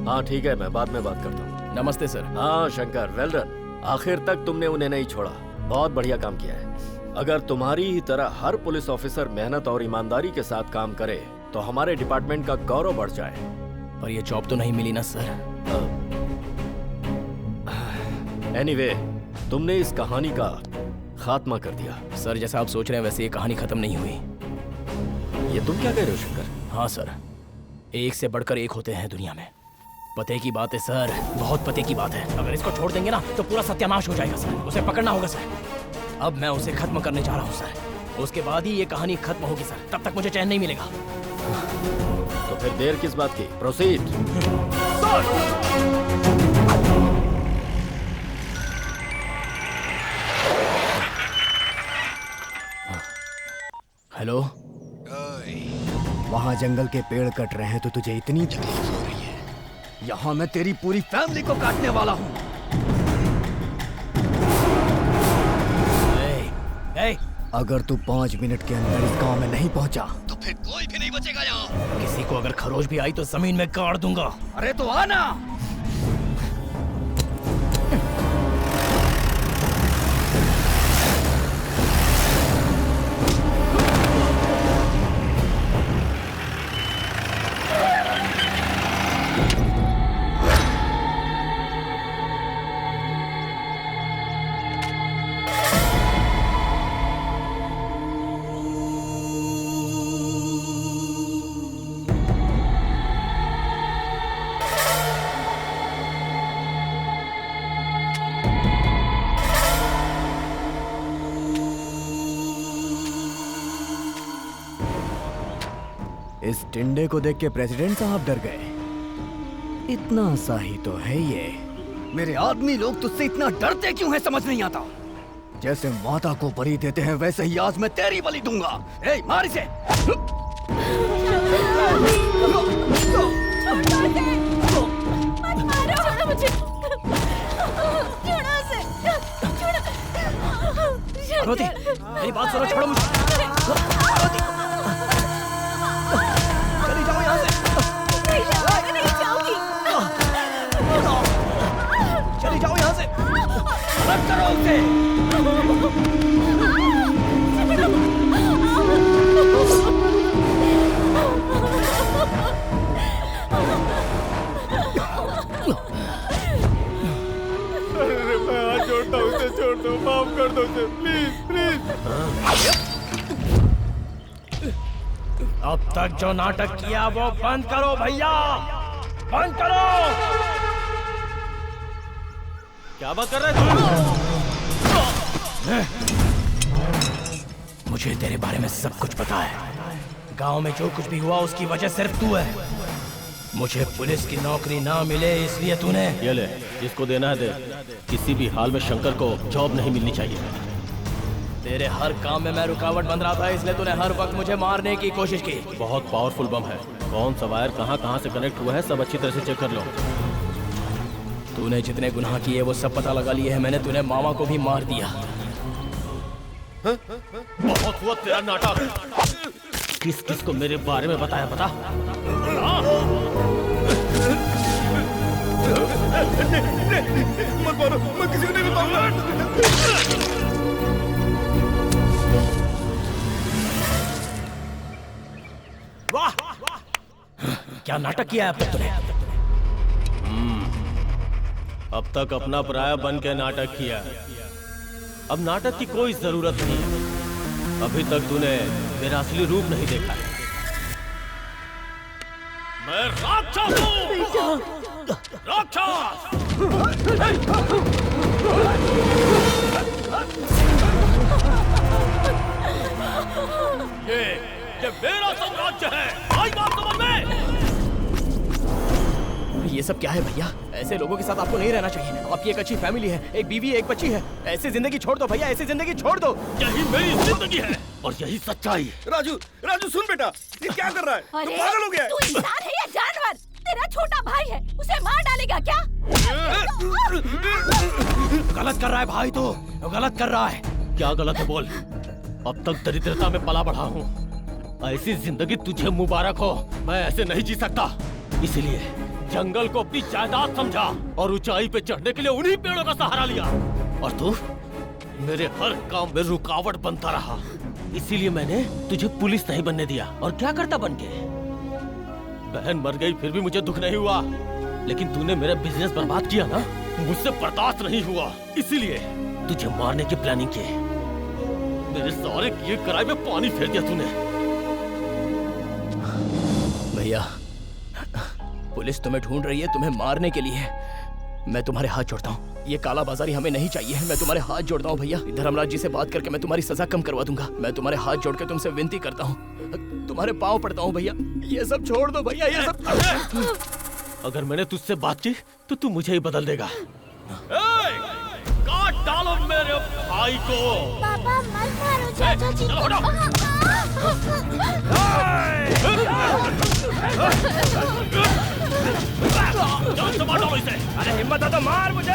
Speaker 1: हाँ ठीक है, मैं बाद में बात करता हूँ।
Speaker 7: नमस्ते सर।
Speaker 1: हाँ शंकर, वेल डन। आखिर तक तुमने उन्हें नहीं छोड़ा, बहुत बढ़िया काम किया है। अगर तुम्हारी ही तरह हर पुलिस ऑफिसर मेहनत और ईमानदारी के साथ काम करे तो हमारे डिपार्टमेंट का गौरव बढ़ जाए।
Speaker 7: पर ये जॉब तो नहीं मिली ना सर।
Speaker 1: एनीवे, तुमने इस कहानी का खात्मा कर दिया।
Speaker 7: सर जैसा आप सोच रहे हैं वैसे ये कहानी खत्म नहीं हुई।
Speaker 1: ये तुम क्या कह रहे हो शंकर?
Speaker 7: हाँ सर, एक से बढ़कर एक होते हैं दुनिया में। पते की बात है सर, बहुत पते की बात है। अगर इसको छोड़ देंगे ना तो पूरा सत्यानाश हो जाएगा सर। उसे पकड़ना होगा सर। अब मैं उसे खत्म करने जा रहा हूँ सर। उसके बाद ही ये कहानी खत्म होगी सर, तब तक मुझे चैन नहीं मिलेगा।
Speaker 1: तो फिर देर किस बात की? प्रोसीड।
Speaker 7: हेलो।
Speaker 2: वहाँ जंगल के पेड़ कट रहे हैं तो तुझे इतनी तकलीफ हो रही है। यहाँ मैं तेरी पूरी फैमिली को काटने वाला हूँ। अगर तू 5 मिनट के अंदर इस गांव में नहीं पहुंचा तो फिर कोई भी नहीं बचेगा यहाँ।
Speaker 7: किसी को अगर खरोच भी आई तो जमीन में गाड़ दूंगा।
Speaker 2: अरे तो आना। इस टिंडे को देख के प्रेसिडेंट साहब डर गए। इतना सा ही तो है ये। मेरे आदमी लोग तुझसे इतना डरते क्यों हैं समझ नहीं आता। जैसे माता को बलि देते हैं वैसे ही आज मैं तेरी बलि दूंगा। ए, मार इसे।
Speaker 6: छोड़ो मुझे। छोड़ो उसे।
Speaker 7: पार्वती, मेरी बात सुनो, छोड़ो मुझे। चली जाओ यहाँ से।
Speaker 6: नहीं जाऊंगी।
Speaker 7: चली जाओ यहाँ से। मत करो उसे।
Speaker 3: अरे मैं हाथ जोड़ता हूँ, उसे छोड़ दो, माफ कर दो उसे, प्लीज प्लीज।
Speaker 7: अब तक जो नाटक किया वो बंद करो भैया, बंद करो।
Speaker 3: क्या बात कर रहे हो?
Speaker 7: मुझे तेरे बारे में सब कुछ पता है। गांव में जो कुछ भी हुआ उसकी वजह सिर्फ तू है। मुझे पुलिस की नौकरी ना मिले इसलिए तूने
Speaker 3: ये ले, जिसको देना है दे। किसी भी हाल में शंकर को जॉब नहीं मिलनी चाहिए।
Speaker 7: तेरे हर काम में मैं रुकावट बन रहा था, इसलिए तूने हर वक्त मुझे मारने की कोशिश की।
Speaker 3: बहुत पावरफुल बम है, कौन सा वायर कहाँ से कनेक्ट हुआ है सब अच्छी तरह से चेक कर लो।
Speaker 7: तूने जितने गुनाह किए वो सब पता लगा लिए हैं मैंने। तूने मामा को भी मार दिया।
Speaker 3: बहुत हुआ तेरा नाटक। किस किस को मेरे बारे में बताया पता?
Speaker 18: मत मारो, मैं किसी को नहीं बताऊंगा।
Speaker 7: वाह, क्या नाटक किया है अब तक तूने?
Speaker 3: अब तक अपना पराया बन के नाटक किया, अब नाटक की कोई जरूरत नहीं। अभी तक तूने मेरा असली रूप नहीं देखा है। मैं राक्षस हूँ, राक्षस। ये मेरा साम्राज्य है, आई बात समझ में?
Speaker 7: ये सब क्या है भैया? ऐसे लोगों के साथ आपको नहीं रहना चाहिए। आपकी एक अच्छी फैमिली है, एक बीवी एक बच्ची है। ऐसी जिंदगी छोड़ दो भैया, ऐसी जिंदगी छोड़ दो।
Speaker 3: यही मेरी जिंदगी है और यही सच्चाई।
Speaker 10: राजू, राजू सुन बेटा, ये क्या कर रहा है?
Speaker 17: अरे,
Speaker 10: तू पागल हो गया है?
Speaker 17: तू इंसान है या जानवर? तेरा छोटा भाई है, उसे मार डालेगा क्या?
Speaker 7: गलत कर रहा है भाई, तो गलत कर रहा है।
Speaker 3: क्या गलत है बोल? अब तक दरिद्रता में पला बढ़ा हूँ, ऐसी जिंदगी तुझे मुबारक हो। मैं ऐसे नहीं जी सकता, इसलिए जंगल को अपनी जायदाद समझा और ऊंचाई पे चढ़ने के लिए उन्हीं पेड़ों का सहारा लिया। और तू मेरे हर काम में रुकावट बनता रहा, इसीलिए मैंने तुझे पुलिस नहीं बनने दिया। और क्या करता बन के? बहन मर गई फिर भी मुझे दुख नहीं हुआ, लेकिन तूने मेरा बिजनेस बर्बाद किया ना, मुझसे बर्दाश्त नहीं हुआ, इसीलिए तुझे मारने की प्लानिंग की। मेरे सारे किए कराए में पानी फेर दिया तूने।
Speaker 7: भैया, पुलिस तुम्हें ढूंढ रही है, तुम्हें मारने के लिए। मैं तुम्हारे हाथ जोड़ता हूँ, ये काला बाजारी हमें नहीं चाहिए। मैं तुम्हारे हाथ जोड़ता हूँ भैया। धर्मराज जी से बात करके मैं तुम्हारी सजा कम करवा दूंगा। मैं तुम्हारे हाथ जोड़ के तुमसे विनती करता हूँ, तुम्हारे पाँव पड़ता हूँ भैया, ये सब छोड़ दो भैया, ये सब।
Speaker 3: अगर मैंने तुझसे बात की तो तू मुझे ही बदल देगा। काट डालो मेरे भाई को।
Speaker 6: पापा मत मारो चाचा जी को।
Speaker 7: अरे हिम्मत है तो मार मुझे।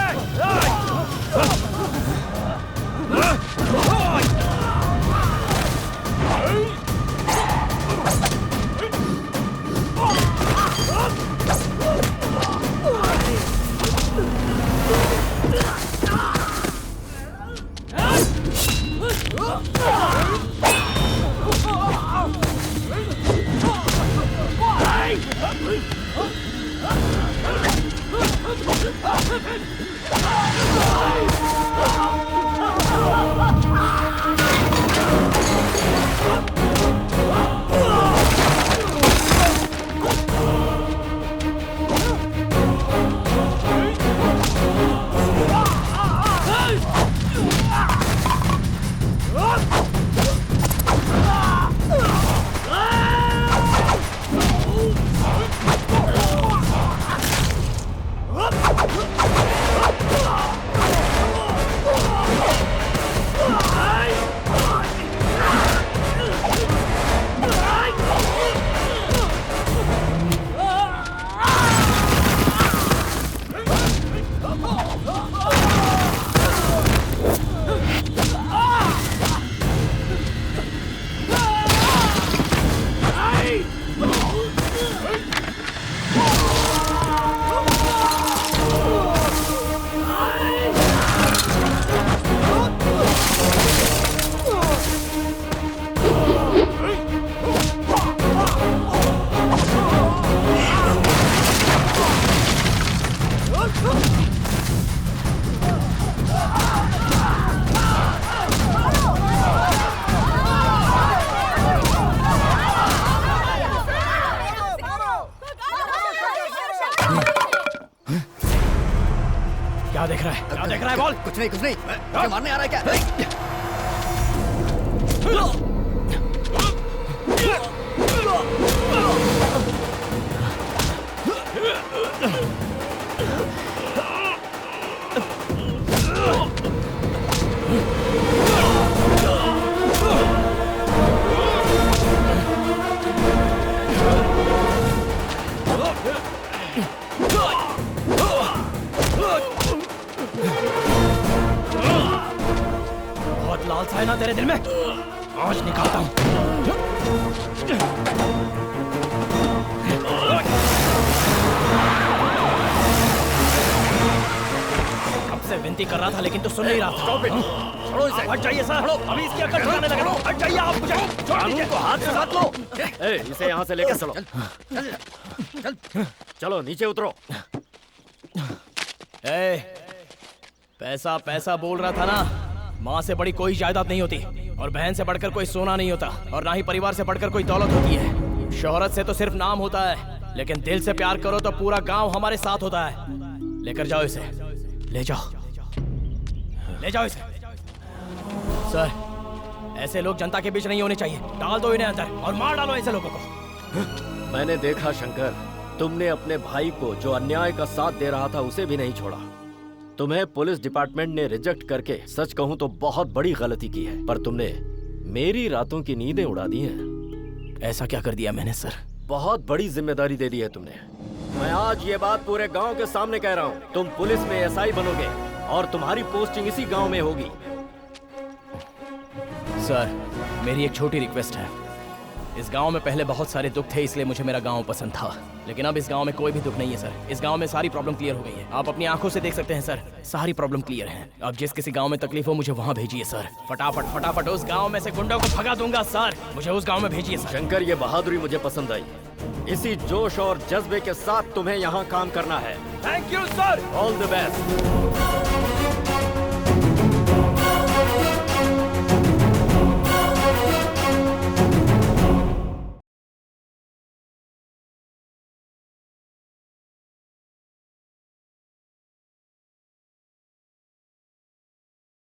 Speaker 2: कुछ नहीं मुझे मारने आ रहा है क्या?
Speaker 7: बहुत लालसा है ना तेरे दिल में? आज निकालता हूँ। अब से विनती कर रहा था लेकिन तू सुन नहीं रहा था। छोड़ो इसे। हट जाइए सर। अभी इसकी अकड़ ठिकाने लगा दो। हट जाइए आप। मुझे कानून को हाथ से साथ लो।
Speaker 1: इसे यहाँ से लेकर चलो। चलो नीचे उतरो।
Speaker 7: पैसा पैसा बोल रहा था ना। माँ से बड़ी कोई जायदाद नहीं होती और बहन से बढ़कर कोई सोना नहीं होता और ना ही परिवार से बढ़कर कोई दौलत होती है। शोहरत से तो सिर्फ नाम होता है, लेकिन दिल से प्यार करो तो पूरा गांव हमारे साथ होता है। लेकर जाओ इसे। ले जाओ इसे। सर, ऐसे लोग जनता के बीच नहीं होने चाहिए। डाल दो इन्हें अंदर और मार डालो ऐसे लोगों को।
Speaker 1: मैंने देखा शंकर, तुमने अपने भाई को जो अन्याय का साथ दे रहा था उसे भी नहीं छोड़ा। तुम्हें पुलिस डिपार्टमेंट ने रिजेक्ट करके सच कहूं तो बहुत बड़ी गलती की है, पर तुमने मेरी रातों की नींदें उड़ा दी हैं।
Speaker 7: ऐसा क्या कर दिया मैंने सर?
Speaker 1: बहुत बड़ी जिम्मेदारी दे दी है तुमने। मैं आज ये बात पूरे गांव के सामने कह रहा हूं। तुम पुलिस में एसआई बनोगे और तुम्हारी पोस्टिंग इसी गांव में होगी।
Speaker 7: सर, मेरी एक छोटी रिक्वेस्ट है। इस गांव में पहले बहुत सारे दुख थे, इसलिए मुझे मेरा गांव पसंद था, लेकिन अब इस गांव में कोई भी दुख नहीं है सर। इस गांव में सारी प्रॉब्लम क्लियर हो गई है। आप अपनी आंखों से देख सकते हैं सर, सारी प्रॉब्लम क्लियर है। अब जिस किसी गांव में तकलीफ हो मुझे वहां भेजिए सर। फटाफट उस गांव में से गुंडों को भगा दूंगा सर। मुझे उस गांव में भेजिए सर।
Speaker 1: शंकर, ये बहादुरी मुझे पसंद आई। इसी जोश और जज्बे के साथ तुम्हें यहाँ काम करना है।
Speaker 7: Thank you sir.
Speaker 1: All the best.